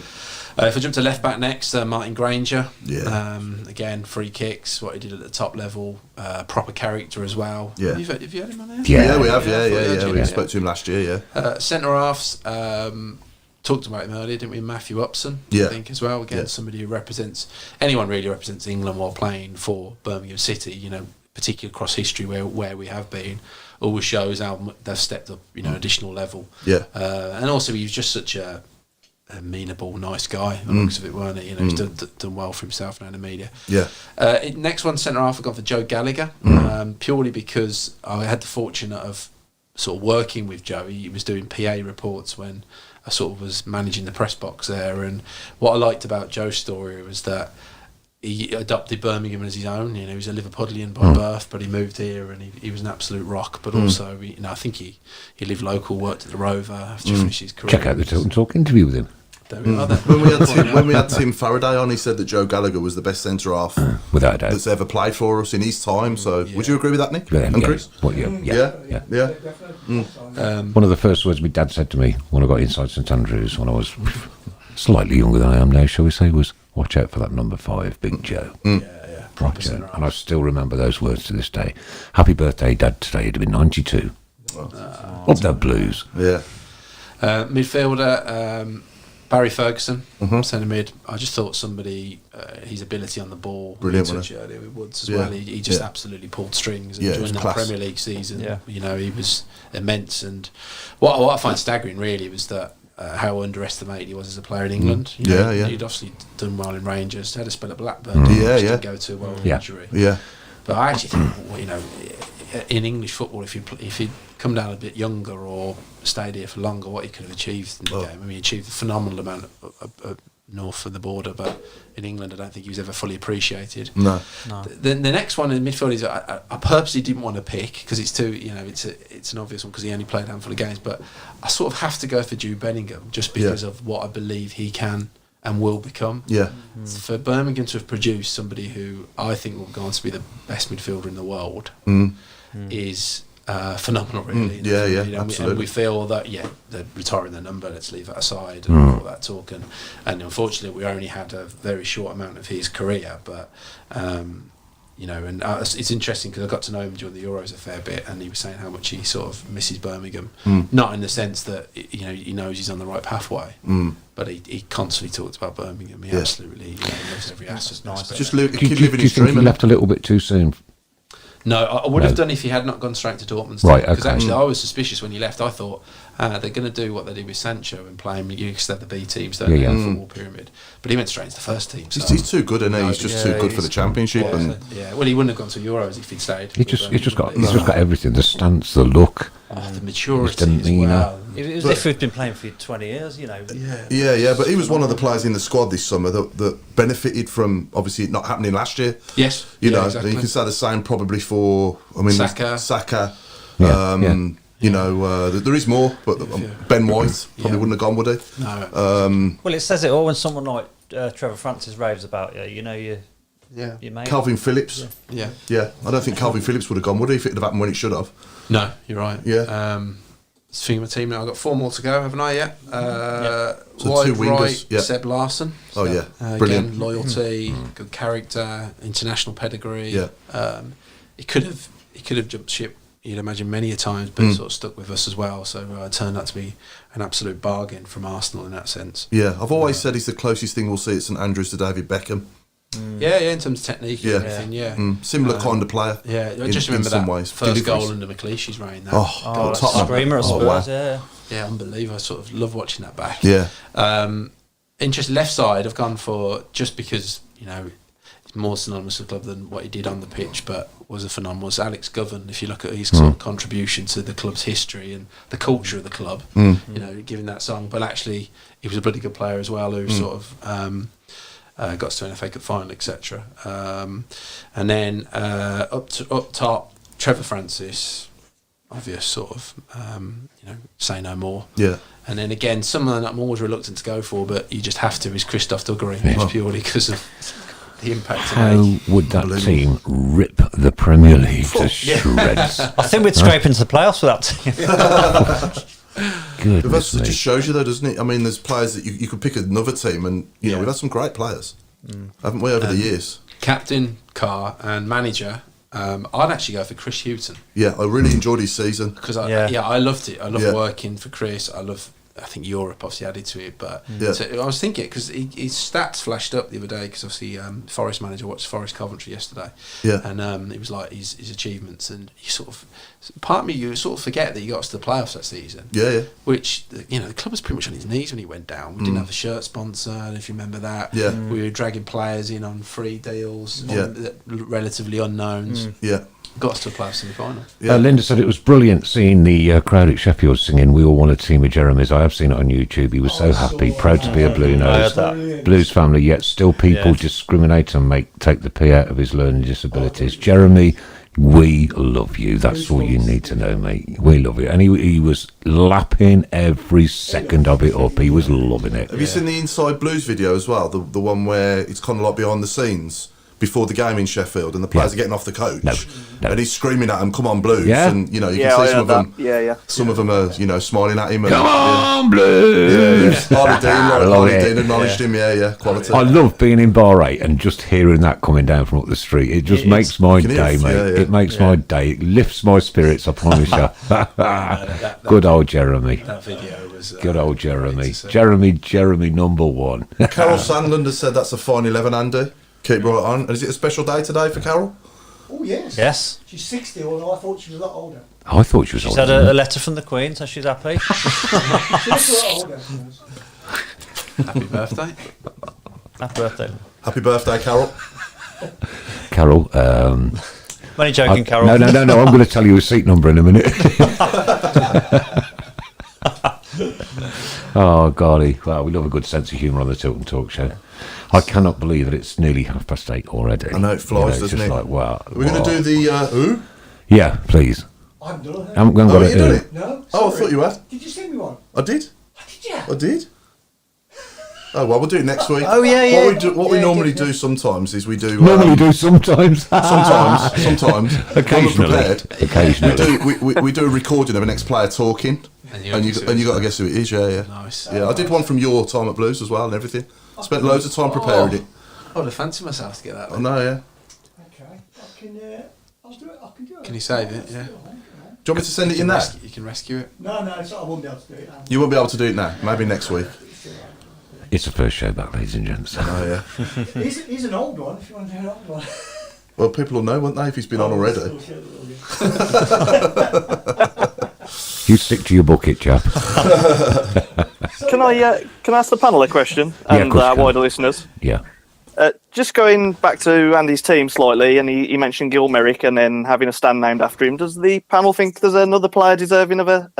If I jump to left back next, Martin Granger.
Yeah.
Again, free kicks, what he did at the top level, proper character as well.
Yeah.
Have you had him on there?
Yeah, we have. Yeah.
Yeah.
We spoke to him last year. Yeah.
Centre halves. Talked about him earlier, didn't we? Matthew Upson,
Yeah.
I think, as well. Again,
Yeah.
somebody who anyone really represents England while playing for Birmingham City, particularly across history where we have been, always shows how they've stepped up, additional level.
Yeah.
And also, he was just such a amenable, nice guy, by the looks of it, weren't he? He's done well for himself now in the media.
Yeah.
Next one, centre half, I've gone for Joe Gallagher, purely because I had the fortune of sort of working with Joe. He was doing PA reports when I sort of was managing the press box there. And what I liked about Joe's story was that he adopted Birmingham as his own. You know, he was a Liverpudlian by birth, but he moved here and he was an absolute rock. But also, you know, I think he lived local, worked at the Rover after finished his career.
Check out the Tilton Talk interview with him.
When we had Tim Faraday on, he said that Joe Gallagher was the best centre half
without a doubt
that's ever played for us in his time. So, would you agree with that, Nick?
Yeah,
and Chris?
What, yeah.
Definitely.
One of the first words my dad said to me when I got inside St Andrews, when I was slightly younger than I am now, shall we say, was "Watch out for that number 5, Big Joe." Proper Joe. And I still remember those words to this day. Happy birthday, Dad! Today it'd have been 92. Up the Blues.
Yeah.
Midfielder. Barry Ferguson, centre mid. I just thought somebody, his ability on the ball,
brilliant,
earlier with Woods as well. He just absolutely pulled strings. And during that
class.
Premier League season, you know, he was immense. And what I find staggering really was that how underestimated he was as a player in England. You know, he'd obviously done well in Rangers, had a spell at Blackburn, didn't go too well with injury.
Yeah.
But I actually think, you know, in English football, if he'd come down a bit younger or stayed here for longer, what he could have achieved in the game. I mean, he achieved a phenomenal amount of north of the border, but in England, I don't think he was ever fully appreciated.
No.
The next one in midfield is I purposely didn't want to pick because it's too, you know, it's an obvious one because he only played a handful of games, but I sort of have to go for Jude Bellingham just because of what I believe he can and will become.
Yeah.
For Birmingham to have produced somebody who I think will go on to be the best midfielder in the world is phenomenal, really.
Yeah,
you know,
absolutely.
And we feel that, they're retiring their number, let's leave that aside and all that talk. And unfortunately, we only had a very short amount of his career, but... you know, and it's interesting because I got to know him during the Euros a fair bit, and he was saying how much he sort of misses Birmingham. Not in the sense that, you know, he knows he's on the right pathway, but he constantly talks about Birmingham. He absolutely loves every aspect.
Just keep
Do
living
you
his
think
dream.
he left a little bit too soon?
No, I would have done if he had not gone straight to Dortmund.
Right,
Because
okay.
actually, I was suspicious when he left. I thought they're going to do what they did with Sancho and play him. You used to have the B teams, don't they, in the football pyramid. But he went straight into the first team. So.
He's too good, isn't he? He's just too good for the Championship.
Well, he wouldn't have gone to Euros if he'd stayed.
He's just got everything: the stance, the look,
the maturity
He's
as
done, you know.
well.
It was as if we'd been playing for 20 years, you know.
Yeah, but he was one of the players in the squad this summer that benefited from obviously it not happening last year.
Yes,
You know,
exactly.
you can say the same probably for Saka. You know, there is more, but Ben White probably wouldn't have gone, would he?
No.
Well, it says it all when someone like Trevor Francis raves about you. You know, you mate.
Calvin Phillips.
Yeah.
I don't think Calvin Phillips would have gone, would he, if it had happened when it should have?
No, you're right.
Yeah.
Speaking of my team now, I've got 4 more to go, haven't I yet?
So
Wide
2 wingers,
right,
yeah.
Seb Larson.
Oh, yeah. Brilliant.
Again, loyalty, good character, international pedigree.
Yeah.
He could have jumped ship, you'd imagine, many a times, but sort of stuck with us as well. So it turned out to be an absolute bargain from Arsenal in that sense.
Yeah, I've always said he's the closest thing we'll see at St Andrews to David Beckham.
Yeah, in terms of technique and everything,
Similar kind of player.
Yeah, I just remember
some
that
ways.
first
Deliveries.
goal under McLeish's reign. That
Oh,
that screamer at Spurs,
wow.
Yeah, unbelievable. I sort of love watching that back.
Yeah.
Interesting left side, I've gone for, just because, you know, he's more synonymous with the club than what he did on the pitch, but was a phenomenal. Was Alex Govan, if you look at his sort of contribution to the club's history and the culture of the club, you know, giving that song. But actually, he was a bloody good player as well, who sort of got us to an FA Cup final, etc. And then up top, Trevor Francis, obvious sort of, you know, say no more.
Yeah.
And then again, someone that I'm always reluctant to go for, but you just have to, is Christoph Duggery, just purely because of the impact.
How would that team rip the Premier League to shreds?
I think we'd scrape into the playoffs with that team.
Goodness
It
me.
just shows you, though, doesn't it? I mean, there's players that you could pick another team, and you know we've had some great players, haven't we, over the years?
Captain, Carr, and manager. I'd actually go for Chris Hughton.
Yeah, I really enjoyed his season.
Because I loved it. I loved
Yeah.
working for Chris. I think Europe obviously added to it, but
Yeah.
so I was thinking because his stats flashed up the other day because obviously Forest manager watched Forest Coventry yesterday,
Yeah.
and it was like his achievements, and you sort of, part of me, you sort of forget that he got us to the playoffs that season.
Yeah.
Which, you know, the club was pretty much on his knees when he went down. We didn't have a shirt sponsor, if you remember that.
Yeah.
We were dragging players in on free deals,
Yeah.
relatively unknowns.
Yeah.
Got us to a playoff semi-final.
Yeah.
Linda said it was brilliant seeing the crowd at Sheffield singing "We All Want a Team of Jeremy's." I have seen it on YouTube. He was so happy, proud to be a Blue Nose. Blues family, yet still people discriminate and take the pee out of his learning disabilities. Jeremy, we love you. That's all you need to know, mate. We love you. And he was lapping every second of it up. He was loving it.
Have you seen the Inside Blues video as well? The one where it's kind of like behind the scenes before the game in Sheffield, and the players are getting off the coach, and he's screaming at them, "Come on, Blues!" And you can see some of them. Some of them are smiling at him. And,
Come on, Blues!
Harley Dean acknowledged him. Quality.
I love being in Bar 8 and just hearing that coming down from up the street. It just makes my day, mate. It makes my day. It lifts my spirits, I promise you. Good old Jeremy.
That video was
good old Jeremy. Jeremy number one.
Carol Sandland has said that's a fine 11, Andy. Keep right on. And is it a special day today for Carol?
Oh, yes.
Yes.
She's 60, although I thought she was a lot older.
I thought she was
She's
older.
had a letter from the Queen, so she's happy.
She looks a lot older.
Happy birthday.
Happy birthday.
Happy birthday, Carol.
Carol,
I'm only joking, Carol.
No, I'm going to tell you a seat number in a minute. Oh, golly. Well, we love a good sense of humour on the Tilton Talk Show. I cannot believe that it's nearly 8:30 already.
I know, it flies,
it's
doesn't
just
it?
like, wow.
We're going to do the who?
Yeah, please.
I haven't done it.
I'm going to
Oh, you done it?
No?
Oh, I
Sorry.
thought you had.
Did you send me one?
I did.
Did you?
I did. Oh, well, we'll do it next week.
Oh, yeah.
What we normally do sometimes is we do...
Normally do sometimes.
Sometimes.
Occasionally.
Occasionally. We do a recording of an ex-player talking. And you got to guess who it is, yeah.
Nice.
Yeah, I did one from your time at Blues as well and everything. Spent loads of time preparing it.
I would have fancied myself to get that.
I know, yeah.
Okay. I'll do it. I can do it.
Can you save it? Yeah.
Do you want me to send it in now?
You can rescue it.
No, it's not, I won't be able to do it now.
You won't be able to do it now. Maybe next week.
It's the first show back, ladies and gents.
Oh, yeah.
He's an old one, if you want to do an old one.
Well, people will know, won't they, if he's been on already?
You stick to your bucket, chap.
Can I ask the panel a question and
of course you can.
wider listeners?
Yeah.
Just going back to Andy's team slightly, and he mentioned Gil Merrick and then having a stand named after him. Does the panel think there's another player deserving of a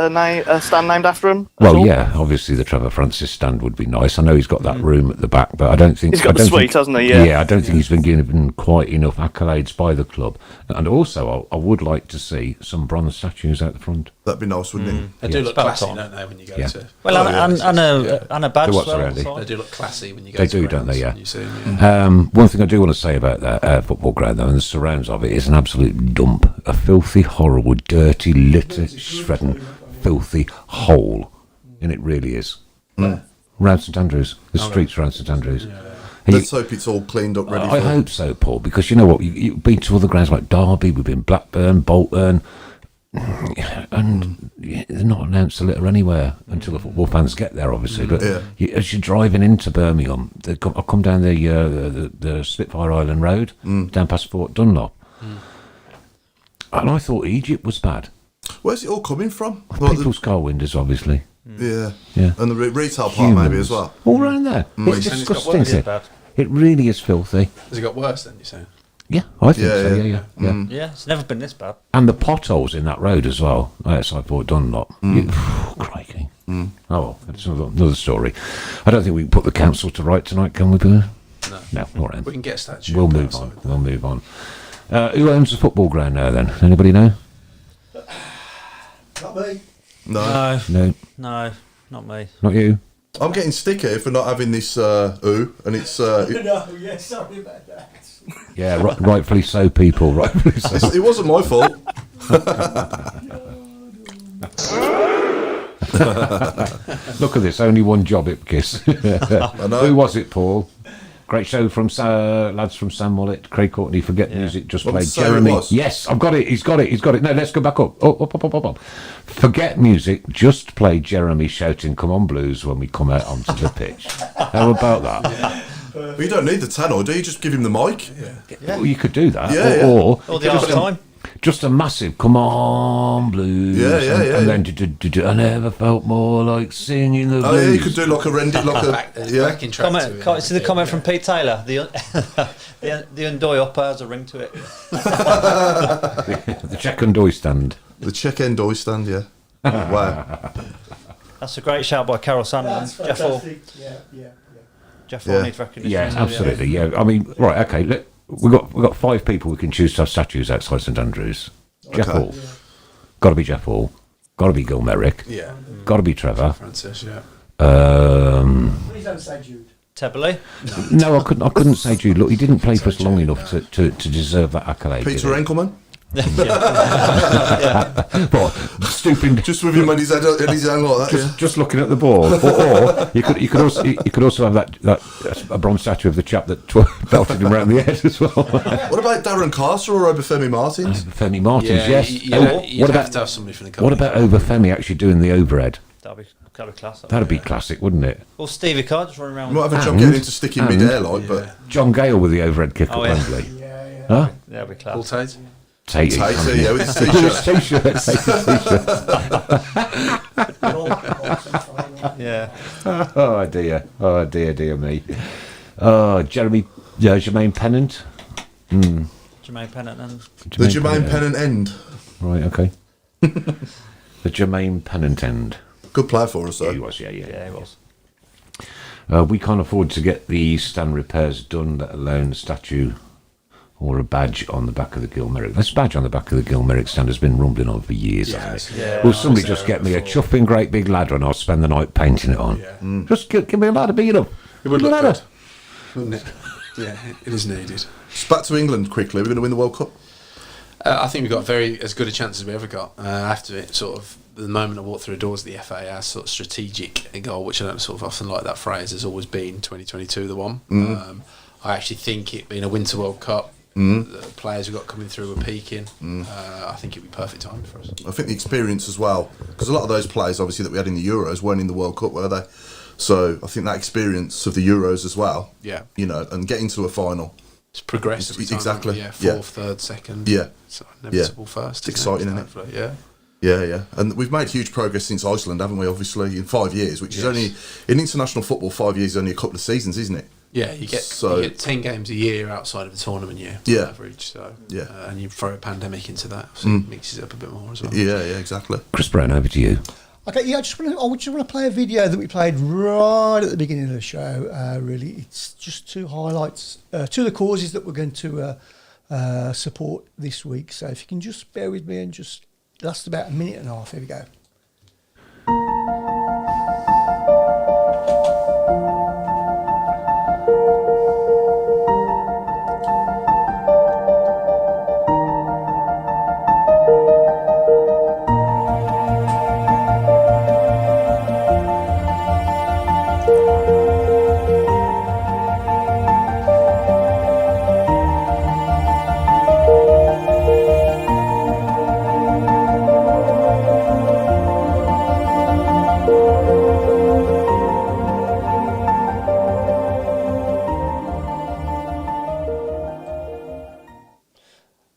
stand named after him?
Well, yeah, obviously the Trevor Francis stand would be nice. I know he's got that room at the back, but I don't think...
He's got the suite, hasn't he? Yeah.
Yeah, I don't think he's been given quite enough accolades by the club. And also, I would like to see some bronze statues out the front.
That'd be nice, wouldn't it?
They do look
about
classy,
time.
don't they, when you go
Yeah.
to...
Well, and a badge
Do what's
as well.
around it.
They do look classy when you go
They
to
do, don't they?
grounds
Yeah.
and you see them, yeah.
One thing I do want to say about that football ground, though, and the surrounds of it, is an absolute dump. A filthy, horrible, dirty, litter, shredding, filthy hole. And it really is. Round St Andrews. The streets around St Andrews. And
Let's hope it's all cleaned up, ready
I
for...
hope so, Paul, because you know what? You've been to other grounds like Derby, we've been Blackburn, Bolton, and they're not announced the litter anywhere until the football fans get there, obviously. But as you're driving into Birmingham, I come down the Spitfire Island Road, down past Fort Dunlop, and I thought Egypt was bad.
Where's it all coming from?
People's car windows, obviously.
Yeah.
Yeah.
And the retail part maybe as well.
All around there. It's
saying it's got
disgusting.
worse?
Isn't it? It really is filthy.
Has it got worse then, you say?
Yeah, I think
Yeah,
so.
yeah.
Yeah.
Yeah, it's never been this bad.
And the potholes in that road as well, outside Fort Dunlop. Crikey. Oh, well, that's another story. I don't think we can put the council to right tonight, can we, Boo? No, all right.
We can get a statue.
We'll move on. We'll move on. Who owns the football ground now, then? Anybody know?
Not me.
No.
No,
No, not me.
not you.
I'm getting sticky for not having this ooh, and it's...
No, yeah, sorry about that.
Yeah, rightfully so, people. Rightfully so.
it wasn't my fault.
Look at this, only one job, Ipkiss.
I know.
Who was it, Paul? Great show from lads from Sam Mullet, Craig Courtney. Forget music, just
Well,
played
so it
Jeremy.
was.
Yes, I've got it. He's got it. No, let's go back up. Up. Forget music, just play Jeremy shouting "Come on, Blues" when we come out onto the pitch. How about that?
Well, you don't need the tannoy, do you? Just give him the mic.
Well, you could do that,
Yeah,
or
All the half time.
just a massive "Come on, blues." And then I never felt more like singing the blues.
Oh yeah, you could do like a render, like a
backing track to it.
See the comment from Pete Taylor. The Undoy upper has a ring to it.
The Czech Undoy stand.
The Czech Undoy stand, yeah. Wow.
That's a great shout by Carol Sandman.
That's
Jeff Hall.
fantastic. Yeah.
Jeff Hall needs recognition.
Yeah, absolutely. Yeah, I mean, right, okay. We've got 5 people we can choose to have statues outside St Andrews. Jeff Hall. Got to be Jeff Hall. Got to be Gil Merrick.
Yeah.
Got to be Trevor.
Francis, yeah.
Please don't say Jude.
Tebley.
No, I couldn't say Jude. Look, he didn't play for us long enough to deserve that accolade.
Peter Enkelman.
What? Stooping,
just with him on his head like that.
Just looking at the ball. Or you could also have that a bronze statue of the chap that belted him around the head as well.
What about Darren Carter or Obafemi Martins?
Obafemi Martins, yes.
You'd have to have somebody from the company.
What about Obafemi actually doing the overhead?
That'd be class.
That'd be classic, wouldn't it?
Or Stevie Carr just running around.
You might have a job getting into sticking mid-air, but
John Gale with the overhead kick at Wembley. Huh?
That'd be class.
Paul Tate.
Tate,
yeah, with his t-shirt.
Yeah.
Oh dear me. Oh, Jermaine Pennant.
Jermaine Pennant and
The Jermaine Pennant end.
Right, okay. The Jermaine Pennant end.
Good player for us, though.
Yeah, he was, yeah,
he was.
We can't afford to get the stand repairs done, let alone a statue or a badge on the back of the Gil Merrick. This badge on the back of the Gil Merrick stand has been rumbling on for years, hasn't it?
Yeah.
Will somebody just get me a chuffing great big ladder and I'll spend the night painting it on?
Yeah.
Just give me a ladder big enough.
It would look
ladder.
good, wouldn't it? Yeah, it is needed.
Just back to England quickly. We're going to win the World Cup.
I think we've got as good a chance as we ever got. After it, sort of the moment I walked through the doors of the FA, our sort of strategic goal, which I don't sort of often like that phrase, has always been 2022 the one. I actually think it being a Winter World Cup, the players we've got coming through were peaking. I think it'd be perfect timing for us.
I think the experience as well, because a lot of those players, obviously, that we had in the Euros weren't in the World Cup, were they? So I think that experience of the Euros as well, and getting to a final.
It's progressive.
Exactly.
Yeah, fourth, third, second.
Yeah.
So inevitable first.
It's exciting, isn't it?
Yeah.
Yeah. And we've made huge progress since Iceland, haven't we, obviously, in 5 years, which is only, in international football, 5 years is only a couple of seasons, isn't it?
Yeah, you get 10 games a year outside of the tournament year on average. So and you throw a pandemic into that, so it mixes it up a bit more as well.
Yeah, exactly.
Chris Brown, over to you.
Okay, I just want to play a video that we played right at the beginning of the show. Really, it's just 2 highlights, 2 of the causes that we're going to support this week. So if you can just bear with me and just last about a minute and a half. Here we go.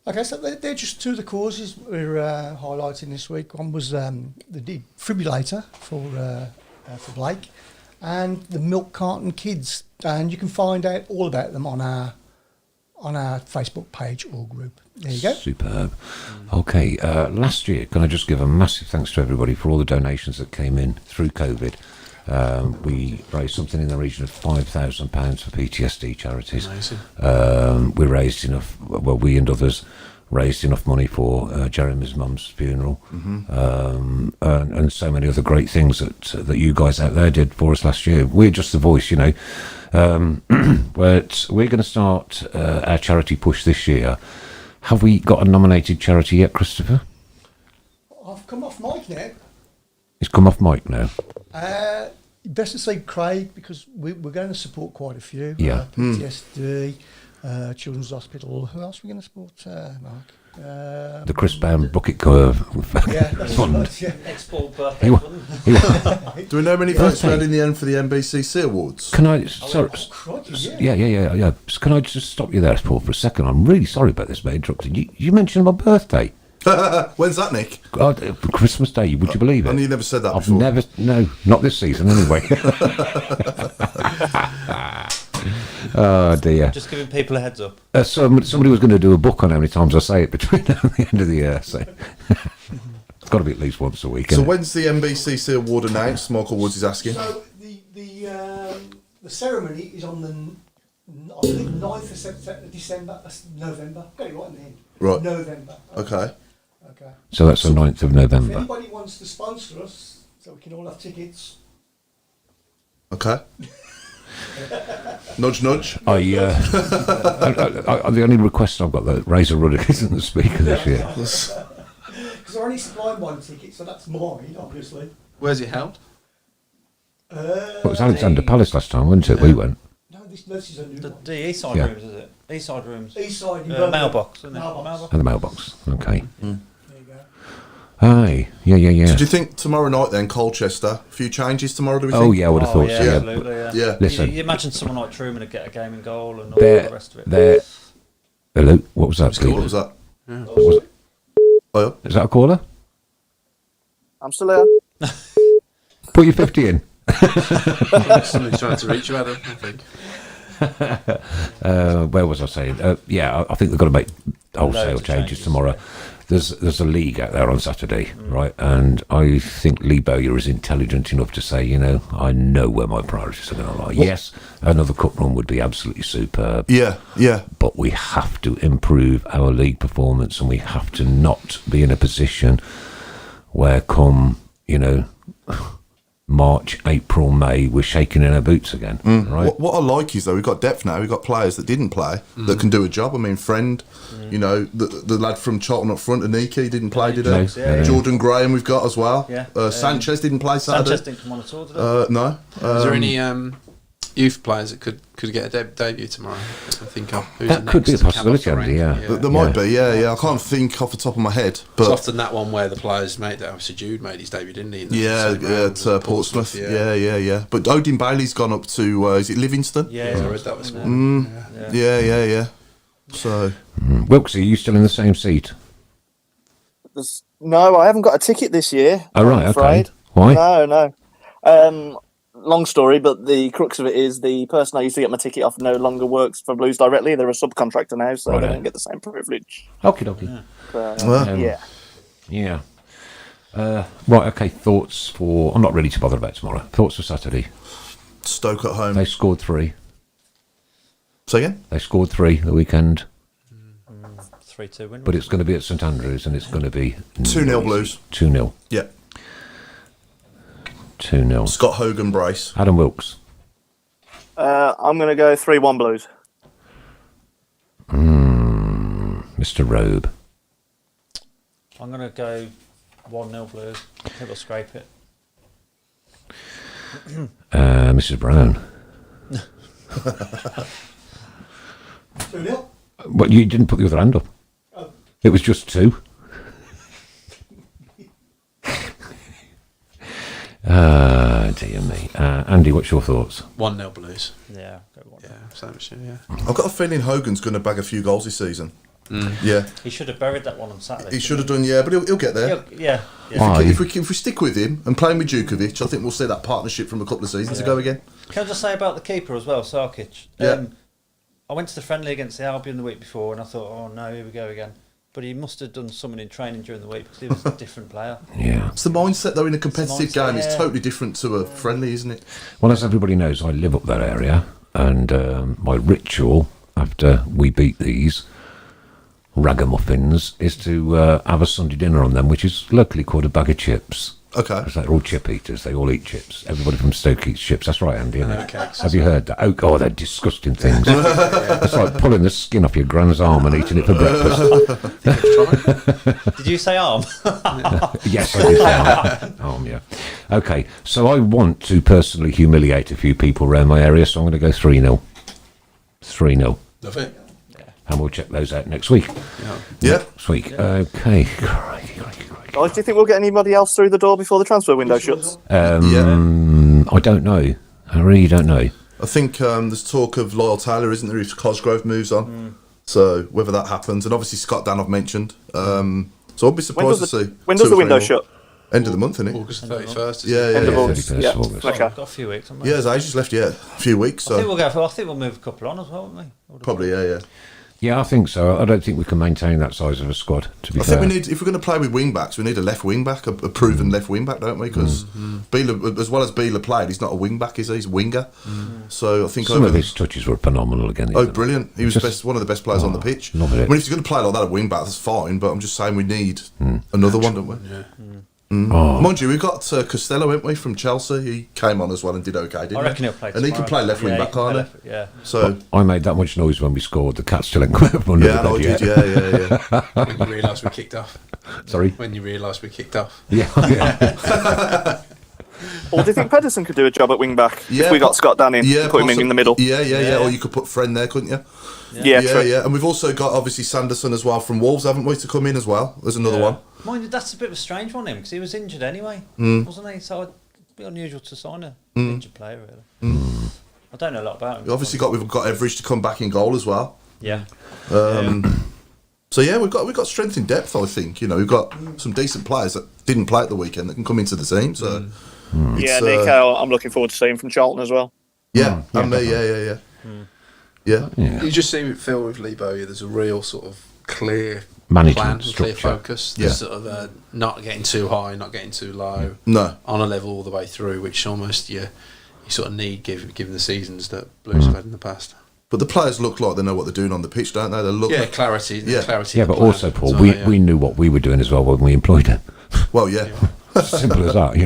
Okay, so they're just 2 of the causes we're highlighting this week. One was the defibrillator for Blake, and the milk carton kids. And you can find out all about them on our Facebook page or group. There you go.
Superb. Okay, last year, can I just give a massive thanks to everybody for all the donations that came in through COVID. We raised something in the region of £5,000 for PTSD charities.
Amazing.
We raised enough, we and others raised enough money for Jeremy's mum's funeral, and so many other great things that you guys out there did for us last year. We're just the voice, but we're going to start our charity push this year. Have we got a nominated charity yet, Christopher?
I've come off mic now.
It's come off mic now.
Best to say Craig, because we're going to support quite a few.
Yeah.
PTSD, Children's Hospital. Who else are we going to support, Mark?
The Chris Brown bucket curve.
Yeah, that's
Fund.
right, yeah.
Export birthday
He wa-
fund.
Do we know how many votes we had in the end for the NBCC awards?
Can I? Sorry.
Oh, crikey, yeah.
Yeah. So can I just stop you there, Paul, for a second? I'm really sorry about this, mate. Interrupting you. Mentioned my birthday.
When's that, Nick?
Christmas Day. Would you believe it?
And you never said that
I've
before.
never. No, not this season anyway. Oh dear.
Just giving people a heads up.
Somebody was going to do a book on how many times I say it between now and the end of the year. So it's got to be at least once a week.
So
innit?
when's the NBCC award announced? Michael Woods is asking.
So the ceremony is on the I believe 9th of December. That's November. Got it right in the end.
Right.
November.
Okay.
Okay.
So that's the 9th of
If
November.
anybody wants to sponsor us, so we can all have tickets.
Okay. Nudge, nudge.
The only request I've got that Razor Ruddock isn't the speaker this year.
Because they're only supplying one ticket, so that's mine, obviously.
Where's it held?
It was Alexander Palace last time, wasn't it? We went.
No, this is a new one.
The east side
Yeah.
rooms, is it? East side rooms.
East side, you
Mailbox, isn't it?
Mailbox.
And the mailbox. Okay.
There you go.
Aye. Yeah.
So do you think tomorrow night then, Colchester, a few changes tomorrow, do we think?
Oh yeah, I would have thought
yeah,
so. Yeah.
absolutely, yeah.
Yeah.
Listen.
You imagine someone like Truman would get a game in goal and all the rest of it.
Hello. What was that?
What
Stephen?
was that?
Was-
Oh, yeah.
Is that a caller?
I'm still here.
Put your 50 in.
Somebody's trying to reach you, Adam, I think.
Where was I saying? Yeah, I think they've got to make wholesale
Loads of
changes
changes,
tomorrow. There's a league out there on Saturday, right? And I think Lee Bowyer is intelligent enough to say, I know where my priorities are going to lie. Yes, another cup run would be absolutely superb.
Yeah.
But we have to improve our league performance, and we have to not be in a position where come, March, April, May, we're shaking in our boots again, right?
What I like is, though, we've got depth now. We've got players that didn't play that can do a job. I mean, Friend, the lad from Charlton up front, Aniki, didn't play, did he?
No, yeah.
Jordan Graham we've got as well.
Yeah.
Sanchez didn't play Saturday.
Sanchez didn't come on at all, did he?
No.
Is there any youth players that could get a debut tomorrow? I think of. Who's
That
the
could be
next
a possibility,
to come off the
Andy,
rank?
yeah.
There might be, yeah. I can't think off the top of my head,
It's
but
often that one where the players made that. Obviously, Jude made his debut, didn't he? in the same round
at
as
Portsmouth. Yeah. But Odin Bailey's gone up to is it Livingston?
Yeah,
I read that this morning.
Yeah. So
Wilkes, are you still in the same seat?
No, I haven't got a ticket this year.
Oh, right,
I'm
okay.
afraid.
Why?
No. Long story, but the crux of it is the person I used to get my ticket off no longer works for Blues directly. They're a subcontractor now, so
Right.
they don't get the same privilege.
Okie dokie.
Yeah.
Right, okay, thoughts for... I'm not ready to bother about tomorrow. Thoughts for Saturday.
Stoke at home.
They scored 3.
Say again?
They scored 3 the weekend,
3-2 win.
but it's going to be at St Andrews, and it's going to be...
2-0 Blues.
2-0.
Yeah.
2-0.
Scott Hogan brace.
Adam Wilkes.
I'm going to go 3-1 Blues.
Mr Robe.
I'm going to go 1-0 Blues. I think we'll scrape it.
Mrs Brown.
2-0.
But you didn't put the other hand up.
Oh.
It was just 2. Dear me. Andy, what's your thoughts?
1-0 Blues.
Yeah, go 1-0.
Yeah, same as you, yeah.
I've got a feeling Hogan's going to bag a few goals this season. Yeah.
He should have buried that one on Saturday.
He should have done, yeah, but he'll get there.
Yeah.
Why?
If we stick with him and playing with Djukovic, I think we'll see that partnership from a couple of seasons ago again.
Can I just say about the keeper as well, Sarkic?
Yeah.
I went to the friendly against the Albion the week before, and I thought, oh no, here we go again. But he must have done something in training during the week because he was a different player.
Yeah.
It's the mindset, though, in a competitive
mindset,
game. It's
yeah.
totally different to a friendly, isn't it?
Well, as everybody knows, I live up that area, and my ritual after we beat these ragamuffins is to have a Sunday dinner on them, which is locally called a bag of chips.
Okay.
Because they're all chip eaters. They all eat chips. Everybody from Stoke eats chips. That's right, Andy, isn't it?
Oatcakes.
Have you heard that? Oh, they're disgusting things. It's like pulling the skin off your grand's arm and eating it for breakfast.
Did you say arm?
Yes, I did say that. Yeah. Okay, so I want to personally humiliate a few people around my area, so I'm going to go 3-0. 3-0.
Love it.
and we'll check those out next week.
Yeah.
Next week. Okay.
Guys, do you think we'll get anybody else through the door before the transfer window shuts?
I don't know. I really don't know.
I think there's talk of Lyle Taylor, isn't there, if Cosgrove moves on. So whether that happens, and obviously Scott Dan I've mentioned. So I'll be surprised to see.
When does the window shut?
End of the month, isn't it?
August 31st.
Yeah,
End of August.
31st
Yeah.
of August.
Okay.
Got a few weeks. haven't we?
Yeah, there's ages left. Yeah, a few weeks. So
I think we'll move a couple on as well, won't we?
probably, yeah.
Yeah, I think so. I don't think we can maintain that size of a squad, to be
I
fair.
think we need, if we're going to play with wing backs, we need a left wing back, a proven left wing back, don't we? Because Beeler, as well as Beeler played, he's not a wing back, is he? He's a winger. So I think
Some of his touches were phenomenal again.
Oh, brilliant! He was one of the best players on the pitch.
love it.
I mean, if he's going to play like that at wing back, that's fine. But I'm just saying we need another one, don't we?
Yeah.
Mind you, we got Costello, haven't we, from Chelsea? He came on as well and did okay, didn't he?
I reckon he'll play
And he can
tomorrow.
play left wing
Yeah,
back,
he can
can't
play
he?
Yeah.
So
I made that much noise when we scored. The cat still ain't come up under
yeah,
the
I
bed
did.
yet.
Yeah.
When you realised we kicked off.
Sorry?
When you realised we kicked off.
Yeah.
Or do you think Pedersen could do a job at wing back
Yeah,
if we got Scott Dan in?
Yeah,
put him in the middle.
Yeah. Or you could put Friend there, couldn't you?
Yeah, true.
And we've also got obviously Sanderson as well from Wolves, haven't we, to come in as well? There's another one.
Mind you, that's a bit of a strange one, him, because he was injured anyway, wasn't he? So it'd be unusual to sign an injured player, really. I don't know a lot about him.
Obviously, we've got Everidge to come back in goal as well.
Yeah.
So yeah, we've got strength in depth. I think we've got some decent players that didn't play at the weekend that can come into the team. So
Yeah, Nico, I'm looking forward to seeing from Charlton as well.
yeah, and me, yeah.
You just see, Phil, with Lee Bowyer, there's a real sort of clear
Management
plan, clear
structure.
focus.
Yeah.
There's sort of not getting too high, not getting too low.
No,
On a level all the way through, which almost you sort of need given the seasons that Blues have had in the past.
but the players look like they know what they're doing on the pitch, don't they? They look.
Yeah, clarity.
Yeah.
Clarity.
Yeah,
of the
but
plan
also, Paul,
as well,
we,
yeah.
we knew what we were doing as well when we employed him.
Well, yeah,
Simple as that,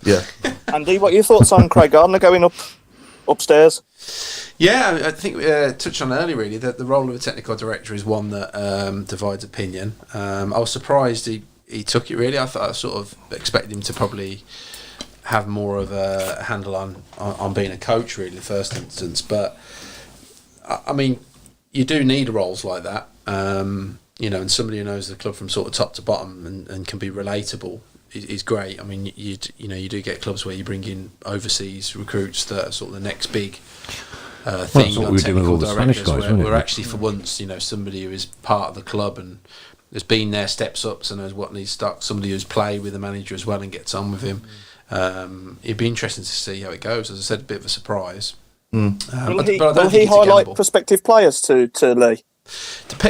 yeah.
Andy, what are your thoughts on Craig Gardner going upstairs?
Yeah, I think we touched on earlier really that the role of a technical director is one that divides opinion. I was surprised he took it really. I thought I sort of expected him to probably have more of a handle on being a coach really in the first instance. But I mean, you do need roles like that, and somebody who knows the club from sort of top to bottom and can be relatable is great. I mean, you do get clubs where you bring in overseas recruits that are sort of the next big thing
that's what
on
we were doing with all
technical
the Spanish
directors.
guys, wasn't it?
We're actually for once, somebody who is part of the club and has been there, steps up, so knows what needs stuck. Somebody who's played with the manager as well and gets on with him. It'd be interesting to see how it goes. As I said, a bit of a surprise.
Will
but
he,
I don't
will
think
he
it's a
highlight
gamble.
prospective players to Lee?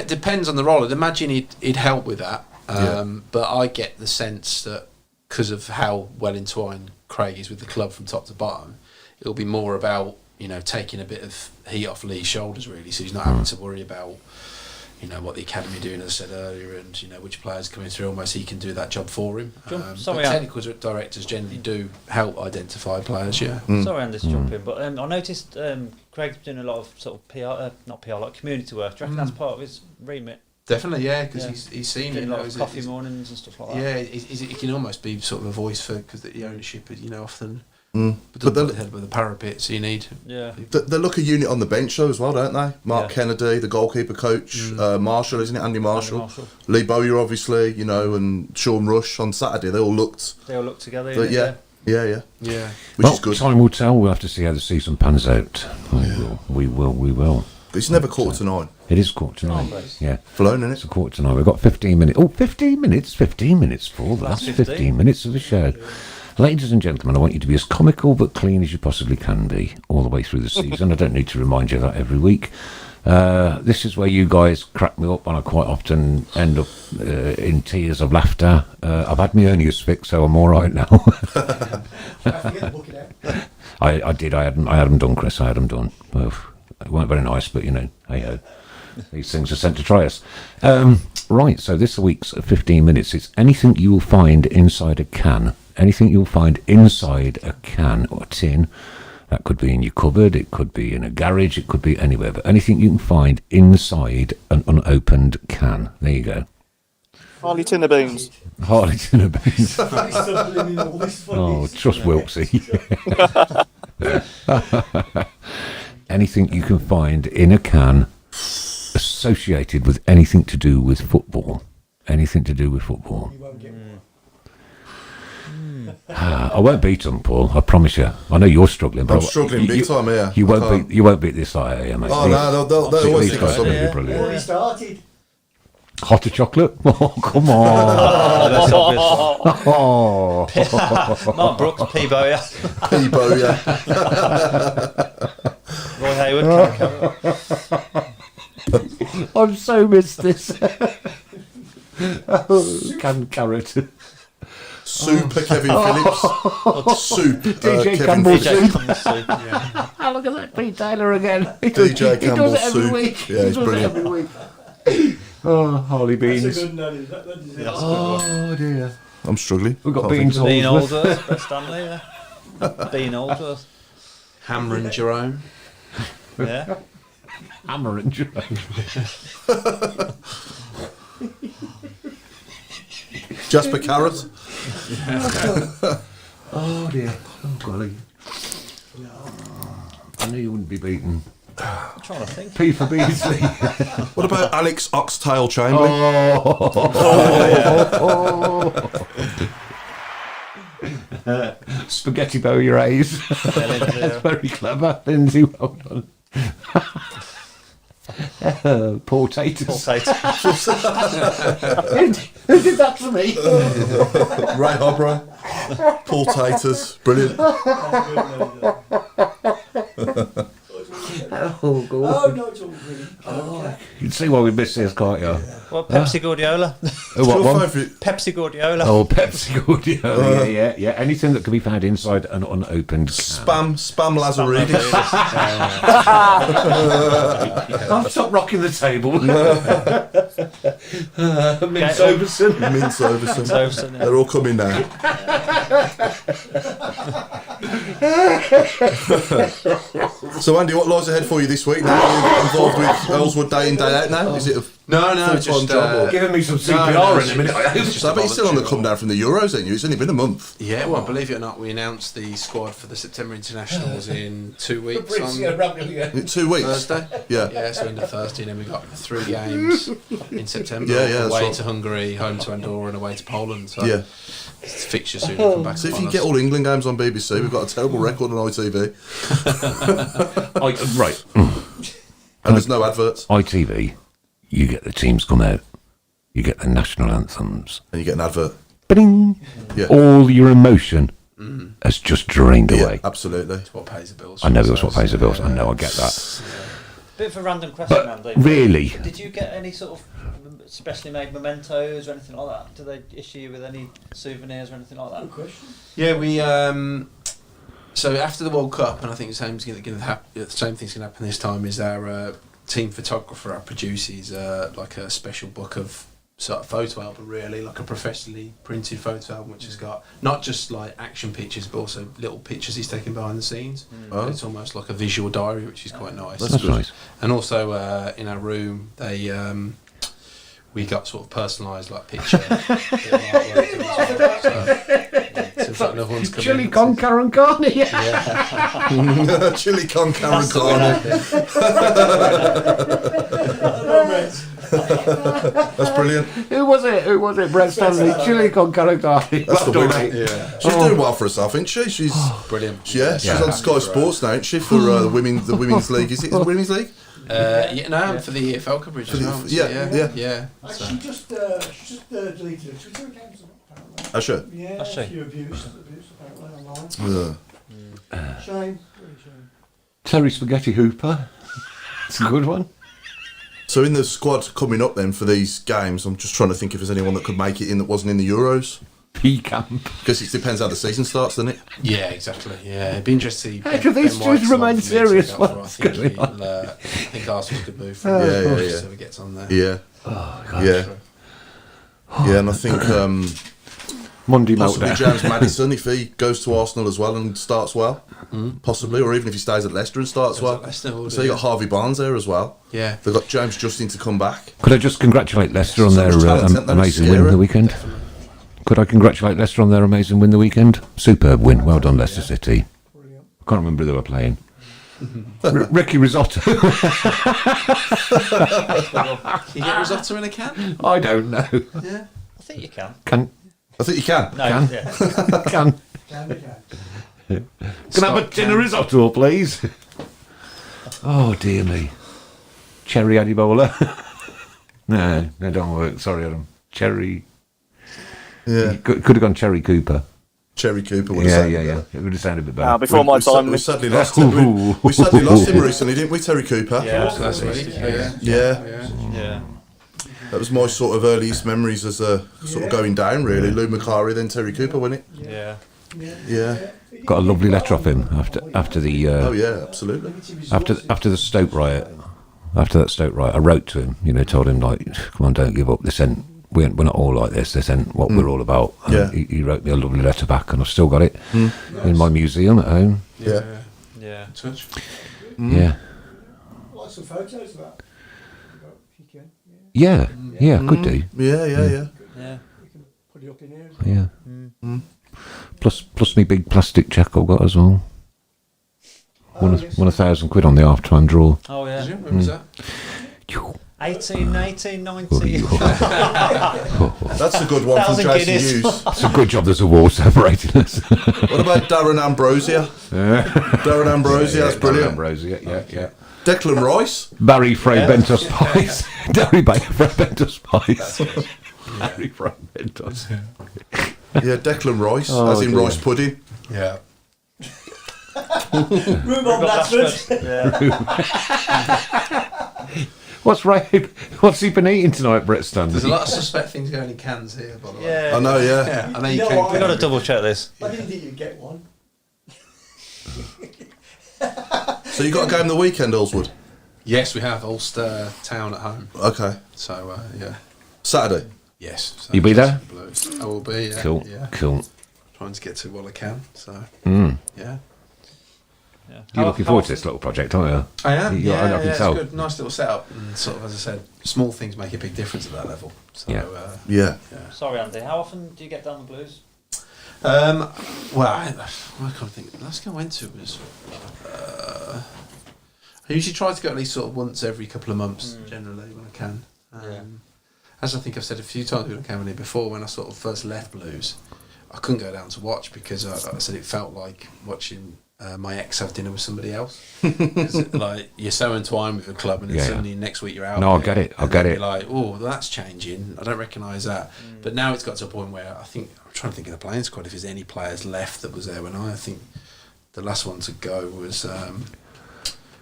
Depends on the role. I'd imagine he'd help with that. But I get the sense that because of how well entwined Craig is with the club from top to bottom, it'll be more about taking a bit of heat off Lee's shoulders really, so he's not having to worry about what the academy are doing, as I said earlier, and which players coming through. Almost he can do that job for him. But technical directors generally do help identify players. Yeah.
Sorry, Andy, to jump in, but I noticed Craig's doing a lot of sort of PR, not PR, like community work. Do you reckon that's part of his remit?
Definitely, yeah, because he's seen
Doing
it.
a lot of coffee mornings and stuff like that.
Yeah, he can almost be sort of a voice for because the ownership is often.
But
But the head with the parapet, so you need.
Yeah.
They look a unit on the bench though as well, don't they? Mark
Yeah.
Kennedy, the goalkeeper coach, Marshall, isn't it? Andy Marshall.
Marshall.
Lee Bowyer, obviously, and Sean Rush on Saturday. They all looked.
They all look together.
Yeah.
Yeah.
Which is good.
Time will tell. We'll have to see how the season pans out. We will.
It's never 8:45.
It is 9:45. Yeah.
Flown, isn't
It's
it?
9:45. We've got 15 minutes. Oh, 15 minutes. 15 minutes, Paul. That's 15 minutes of the show. Ladies and gentlemen, I want you to be as comical but clean as you possibly can be all the way through the season. I don't need to remind you of that every week. This is where you guys crack me up and I quite often end up in tears of laughter. I've had my hernias fixed, so I'm all right now. I did. I had them done, Chris. I had them done. Well, they weren't very nice, but hey-ho. These things are sent to try us. Right, so this week's 15 minutes. It's anything you will find inside a can. Anything you'll find inside a can or a tin. That could be in your cupboard, it could be in a garage, it could be anywhere. But anything you can find inside an unopened can. There you go.
Harley Tinner Beans.
Harley Tinner Beans. Oh, trust Wilksy. Anything you can find in a can associated with anything to do with football. Anything to do with football.
You won't get one.
I won't beat them, Paul. I promise you. I know you're struggling, but
I'm struggling big time here.
You
I
won't beat. You won't beat this side, yeah, mate.
Oh no, they'll always
These
think of
guys are
something.
really brilliant.
Already started.
Hotter chocolate? Oh, come on.
That's obvious.
Oh.
Mark Brooks, Peebo, yeah.
Peebo, yeah.
Roy Hayward,
I've so missed this. Canned carrot.
Super Kevin Phillips. Soup.
DJ
Kevin
Campbell
Phillips.
DJ Campbell Soup, yeah.
Oh, look at that, Pete Taylor again.
DJ Campbell
he does it every
Soup.
week.
Yeah, he's brilliant.
Every week. Oh, Holly beans.
That's a good name. That is it.
Oh dear.
I'm struggling.
We've got
Can't think.
beans.
Bean
Holdsworth.
Aldworth, Brett Stanley, yeah. Bean Aldworth,
Hammer and Jerome.
yeah.
Hammer and Jerome.
Jasper Carrot.
Oh dear. Oh golly. I knew you wouldn't be beaten.
I'm trying to think.
P for Beasley.
What about Alex Oxtail Chamberlain?
Spaghetti Boyerays. That's very clever. Lindsay, well done. Paul Taters.
Paul Tate.
Who did that to me?
Ray Hobro. Paul Taters. Brilliant.
Oh, God.
Oh, no, it's all brilliant.
You can see why we miss this, can't you?
What, Pepsi Guardiola?
What
Your
one?
favourite?
Pepsi Guardiola.
Oh, Pepsi Guardiola. Yeah. Anything that can be found inside an unopened can.
Spam Lazaridis.
I've stopped rocking the table. Mince Overson.
Mince Overson.
Overson, yeah.
They're all coming now. So Andy, what lies ahead for you this week? Now you're involved with Earlswood day in, day out now? Is it a
No,
full-time
just
job? Or?
Giving me some
No,
CPR in a minute.
So I bet you're still on the come down from the Euros, then you? It's only been a month.
Yeah, well, believe it or not, we announced the squad for the September internationals in 2 weeks on
2 weeks.
Thursday.
Yeah.
Yeah, so into Thursday, and then we got 3 games in September.
Yeah, that's
away
right.
to Hungary, home to Andorra, and away to Poland. So
Yeah.
it's a fixture soon to come back.
So if
upon
you
us.
get all England games on BBC, we've got a terrible record on ITV,
Right.
and there's no adverts,
ITV, you get the teams come out, you get the national anthems.
and you get an advert.
Bing!
Yeah.
All your emotion has just drained
Yeah,
away.
absolutely.
It's what pays the bills.
I know that's what pays the bills. I know, I get that.
Bit of a random question,
But
Andy.
really,
Did you get any sort of specially made mementos or anything like that? Do they issue you with any souvenirs or anything like that?
Good question.
Yeah, we. So after the World Cup, and I think the same thing's going to happen this time. Is our team photographer, our produces like a special book of sort of photo album, really, like a professionally printed photo album, which has got not just like action pictures, but also little pictures he's taken behind the scenes.
Oh.
It's almost like a visual diary, which is quite nice.
that's nice.
And also in our room, they we got sort of personalised like picture. Seems like another one's coming
Chili
in.
con Karen Carney.
Chili con Karen Carney. That's brilliant.
Who was it? Brett Stanley. Chili con Karen Carney.
That's the
Well done,
winner.
mate.
Yeah,
She's doing well for herself, isn't she? She's
brilliant.
she's on Sky Sports now, isn't she? For the women's league. Is it the women's league?
For the EFL coverage as well.
yeah.
So,
She just deleted her Twitter account. Apparently.
Oh, sure.
Yeah,
Has she?
a few abuse apparently online. Shame. Really shame.
Terry Spaghetti Hooper. It's a good one.
So in the squad coming up then for these games, I'm just trying to think if there's anyone that could make it in that wasn't in the Euros.
P Camp.
Because it depends how the season starts, doesn't it?
yeah, exactly. Yeah, it'd be interesting.
How do these two remain serious? What's going on?
I think Arsenal could move from
Yeah.
so he gets on there.
Yeah. Yeah. Yeah, and I think
Monday
possibly
meltdown.
James Maddison, if he goes to Arsenal as well and starts well, possibly, or even if he stays at Leicester and starts well. So you got Harvey Barnes there as well.
Yeah.
They've got James Justin to come back.
Could I just congratulate Leicester on
So
their
much talent, isn't there?
amazing
Scary.
win the weekend? Could I congratulate Leicester on their amazing win the weekend? Superb win. Well done, Leicester City.
Brilliant.
I can't remember who they were playing. Ricky Risotto.
Can you get risotto in a can?
I don't know.
Yeah.
I think you can.
I think you can.
No,
Can.
yeah.
Can I have a tin of risotto, please? Oh dear me. Cherry Adibola. No, don't work. Sorry, Adam. Cherry.
Yeah.
Could have gone Cherry Cooper.
Cherry Cooper would have
Yeah.
sounded better.
It would have sounded a bit better.
Before my time,
We sadly lost him. We sadly lost him recently, didn't we, Terry Cooper?
Last week.
Yeah.
Yeah.
That was my sort of earliest memories as a sort of going down, really. Lou McClary, then Terry Cooper, wasn't it?
Yeah.
Yeah.
Got a lovely letter off him after the
Oh, yeah, absolutely.
after the Stoke riot. After that Stoke riot, I wrote to him. Told him like, "Come on, don't give up. This ain't we're not all like this. This ain't what we're all about." And
Yeah.
he wrote me a lovely letter back, and I've still got it in my museum at home.
Yeah.
Yeah.
Touch.
Yeah.
Like some photos of that. If you can.
Yeah, could do.
Yeah.
Yeah.
We can put it up in here.
Yeah. Plus me big plastic check I've got as well. Won £1,000 on the half-time draw.
Oh, yeah.
Did you? When was that?
18, 19, 19.
That's a good one from
1,000
Jason
guineas.
Hughes.
It's a good job there's a wall separating us.
What about Darren Ambrosia? Darren Ambrosia, that's brilliant.
Ambrosia, yeah.
Declan Rice.
Barry Frey Bentos Spice. Barry Frey Bentos Spice. Barry Frey Bentos.
Yeah, Declan Rice,
Oh,
as in
dear.
rice pudding.
Yeah.
Rhubarb Blatchford.
Yeah.
What's he been eating tonight, Brett Stanley?
There's a lot of suspect things going in cans here, by the way.
Yeah.
I know, yeah.
Yeah, I know
You
you
know
can.
what?
We've got to double check this.
I didn't think you'd get one.
So you got a game the weekend, Allswood?
Yes, we have Ulster Town at home.
Okay.
So, yeah.
Saturday?
Yes. So
You be there?
Blues. I will be, yeah.
Cool,
Yeah.
cool.
Trying to get to what I can, so,
Mm.
yeah.
Yeah.
You're looking forward to this little project, aren't you?
I am,
You-
yeah,
I can
it's
tell.
good. Nice little setup. And sort of, as I said, small things make a big difference at that level. So,
Yeah.
Yeah.
Sorry, Andy. How often do you get down the Blues?
Well, I can't think. The last game I went to was. I usually try to go at least sort of once every couple of months, generally when I can. As I think I've said a few times when I came in here before, when I sort of first left Blues, I couldn't go down to watch because I said it felt like watching my ex have dinner with somebody else. 'Cause like you're so entwined with the club, and then
Yeah.
suddenly next week you're out.
No, I
there,
get it, I
and
get
then
it.
You're like, oh, that's changing. I don't recognise that. But now it's got to a point where I think I'm trying to think of the playing squad. If there's any players left that was there when I think the last one to go was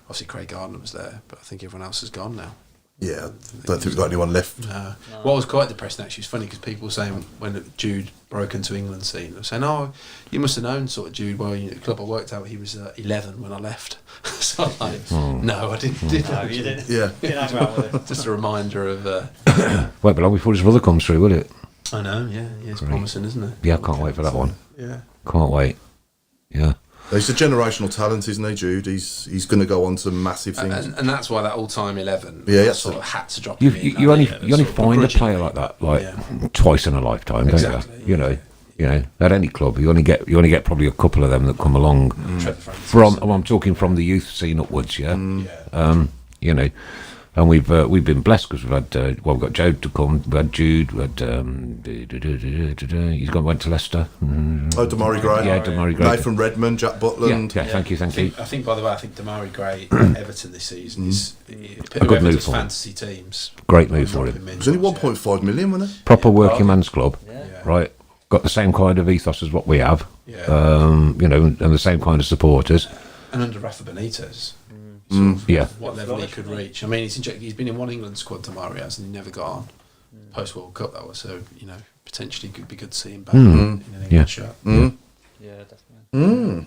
obviously Craig Gardner was there, but I think everyone else has gone now.
Yeah, I don't think we've got anyone left.
What was quite depressing actually, it's funny because people were saying when Jude broke into England scene, they were saying, oh, you must have known sort of Jude, well, the club I worked at, he was 11 when I left. So I'm like, no, I didn't.
No, you didn't.
Yeah.
Didn't hang around with it.
Just a reminder of,
Won't be long before his brother comes through, will it?
I know, yeah, it's promising, isn't it?
Yeah, I can't wait for that one.
Yeah.
Can't wait. Yeah.
He's a generational talent, isn't he, Jude? He's going to go on to massive things.
And that's why that all-time 11
Yeah,
I
yeah.
sort of had to drop
You
him in.
you only
Sort
you only
of
find a player
begrudgingly.
like that like
Yeah.
twice in a lifetime,
Exactly,
don't you? You know, at any club, you only get probably a couple of them that come along
Trevor Francis.
I'm talking from the youth scene upwards, yeah.
Yeah.
You know, and we've been blessed because we've had we've got Joe to come, we had Jude, we had went to Leicester.
Oh, Damari Gray.
Yeah, Damari Gray.
Nathan Redmond, Jack Butland.
Yeah, thank you.
I think, by the way, Damari Gray at Everton this season is
A good move for him.
fantasy teams.
Great move for him.
It was only 1.5 million, wasn't it?
Proper working man's club,
Yeah.
right? Got the same kind of ethos as what we have,
Yeah.
you know, and the same kind of supporters.
And under Rafa Benitez,
Yeah,
what level he could reach. I mean, he's been in one England squad, Damari has, and he never got on. Post World Cup, that was, so, you know, potentially could be good to see him back in an England
Yeah.
shirt.
Yeah, definitely.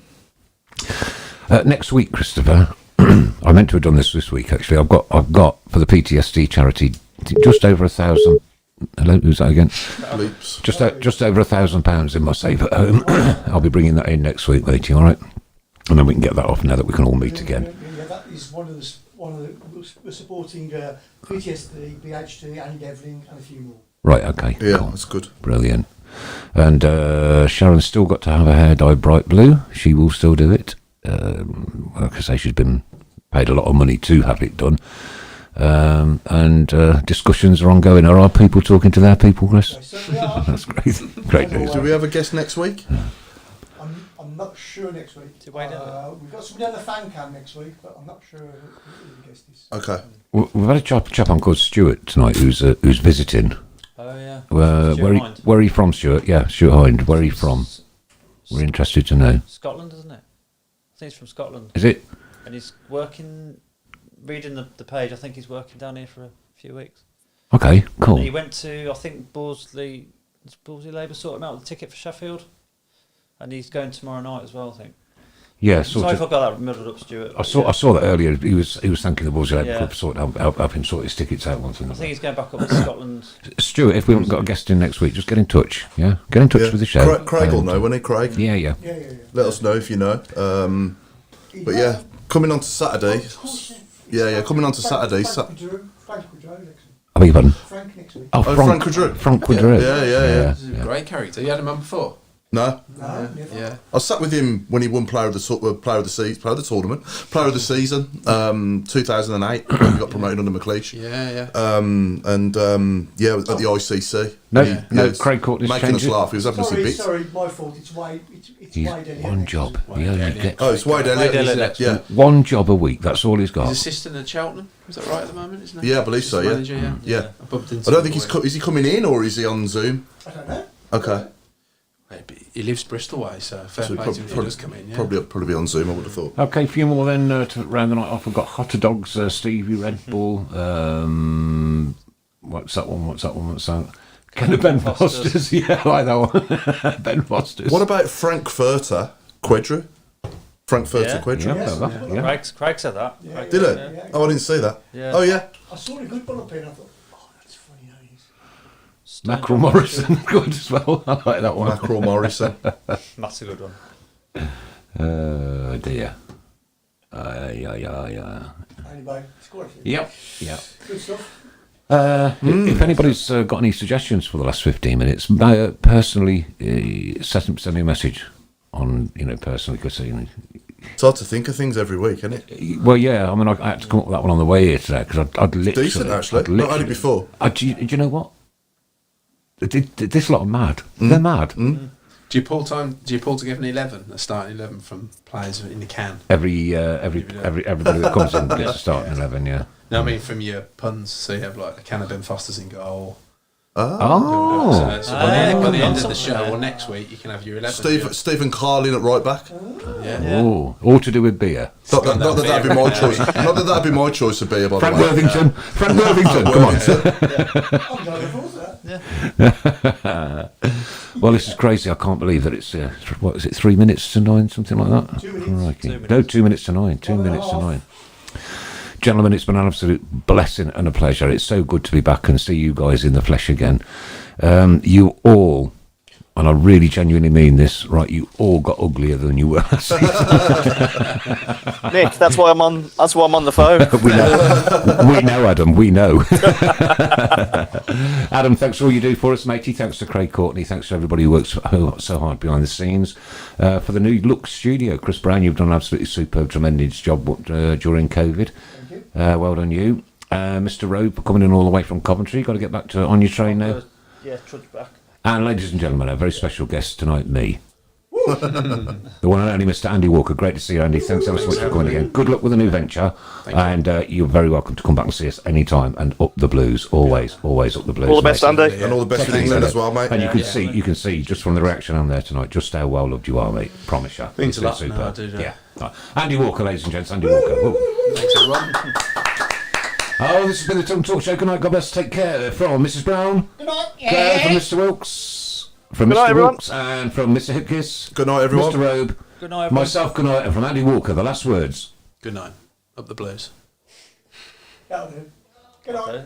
next week, Christopher. I meant to have done this week. Actually, I've got for the PTSD charity just over 1,000. Hello, who's that again?
Bleeps.
Just over £1,000 in my save at home. I'll be bringing that in next week, matey. All right, and then we can get that off now that we can all meet again.
Yeah, that is one of the we're supporting PTSD, BHT, Andy Devlin, and a few more.
Right. Okay.
Yeah,
cool.
that's good.
Brilliant. And Sharon's still got to have her hair dyed bright blue. She will still do it. like I say, she's been paid a lot of money to have it done. And discussions are ongoing. Are our people talking to their people, Chris?
They certainly are.
That's great. Great news.
Do we have a guest next week?
I'm not sure next week.
To wait out.
We've got somebody on the fan cam next week, but I'm not sure who the guest is.
Okay.
We've had a chap on called Stuart tonight who's visiting.
Oh yeah.
Where are you from, Stuart? Yeah, Stuart Hind. Where are you from? We're interested to know.
Scotland, isn't it? I think he's from Scotland.
Is it?
And he's working, reading the page, I think he's working down here for a few weeks.
Okay, cool.
And he went to, I think, Borsley Labour sorted him out with a ticket for Sheffield. And he's going tomorrow night as well, I think.
Yeah,
Sorry if I got that muddled up, Stuart.
I saw that earlier. He was thanking the Boys Labour
Yeah.
Club for help him sort his tickets out. One thing.
I think he's going back up to Scotland.
Stuart, if we haven't got a guest in next week, just get in touch. Yeah, get in touch
Yeah.
with the show.
Craig will know, won't he, Craig?
Yeah.
Yeah.
Let us know if you know. But yeah, coming on to Saturday. Yeah, coming on to Saturday.
Frank Woodrow next week.
I beg your pardon.
Frank next week.
Oh,
Frank Woodrow.
Frank Woodrow.
Yeah.
He's a great character. You had him on before?
No,
No, never.
Yeah.
I sat with him when he won Player of the Tournament, Player of the Season, 2008. When he got promoted under McLeish.
Yeah.
At the ICC.
No, Craig caught this
making us
change.
laugh. He was having us a bit.
Sorry, my fault. It's Wade. It's
He's
Wade Elliott
one
next
job.
week.
He only
Elliott.
gets
Oh, it's Wade Elliott.
Wade Elliott.
Yeah,
one job a week. That's all he's got.
He's assistant at Cheltenham. Is that right at the moment? Isn't he?
Yeah, I believe so.
Assistant
Yeah,
manager,
yeah.
I bumped into
I don't
him
think
all
is he coming in or is he on Zoom?
I don't know.
Okay,
He lives Bristol way, so fair
so
play to him if he does come in. Yeah.
probably be on Zoom. I would have thought.
Okay, a few more then to round the night off. We've got Hotter Dogs, Stevie Red Bull. What's that one? Kind of Ben Foster's. Yeah, I like that one. Ben Foster's.
What about Frankfurter Quedru? Frankfurter
Yeah.
Quedru.
Yeah, yeah.
Craig said that.
Yeah.
Craig
Did
said
it?
Yeah.
Oh, I didn't see that.
Yeah.
Oh yeah.
I saw a good one up here and I thought, oh, that's funny. How he's
Mackerel Morrison, good as well. I like that one.
Mackerel Morrison.
That's a good one.
Oh dear. Yeah.
Anyway, it's quite a few.
Yep.
Good stuff.
If anybody's got any suggestions for the last 15 minutes, personally, send me a message on, personally, because,
It's hard to think of things every week, isn't it?
well, yeah, I mean, I had to come up with that one on the way here today, because I'd literally...
Decent, actually. Not had it before.
Do you know what? This lot are mad. They're mad.
Do you pull together an 11, a starting 11 from players in the can?
Everybody that comes in gets a starting 11, yeah.
No, I mean from your puns. So you have like a can of Ben Foster's in goal.
Oh.
So by the end of the
something
show
there.
or next week, you can have your 11.
Stephen Carlin at right back.
Yeah.
Oh, all to do with beer.
Not that that'd be my choice. Not that that'd be my choice of beer, by
Frank
the way.
Worthington, come on.
I'm going to forward that.
Well, this is crazy. I can't believe that it's, 3 minutes to 9, something like that?
2 minutes.
Crikey. No, 2 minutes to 9. 2 minutes to 9. Gentlemen, it's been an absolute blessing and a pleasure. It's so good to be back and see you guys in the flesh again. You all, and I really genuinely mean this, right? You all got uglier than you were last season.
Nick, that's why I'm on the phone.
we know, Adam. We know. Adam, thanks for all you do for us, matey. Thanks to Craig Courtney. Thanks to everybody who works so hard behind the scenes. For the new look studio, Chris Brown, you've done an absolutely superb, tremendous job during COVID. Well done, you. Mr. Robe, coming in all the way from Coventry. Got to get back to on your train now.
Yeah, trudge back.
And ladies and gentlemen, a very special guest tonight, me. The one and only Mr. Andy Walker. Great to see you, Andy. Thanks ever so much for coming again. Good luck with the new venture. And you're very welcome to come back and see us anytime. And up the blues, always up the blues.
All the best,
mate.
Andy.
And all the best in England as well, mate.
And you can see just from the reaction on there tonight, just how well loved you are, mate. Promise you.
Means a lot.
Super.
No, I do, yeah.
Yeah. Right. Andy Walker, ladies and gents. Andy Walker. Woo.
Thanks everyone.
Oh, this has been the Tilton Talk Show. Good night. God bless. Take care. From Mrs. Brown.
Good night.
From Mr. Wilkes. From
Good
Mr.
night, everyone.
Wilkes. And from Mr. Hipkiss.
Good night, everyone.
Mr. Robe.
Good night, everyone.
Myself, good night. And from Andy Walker, the last words.
Good night. Up the blues.
That'll do. Good night.
Okay.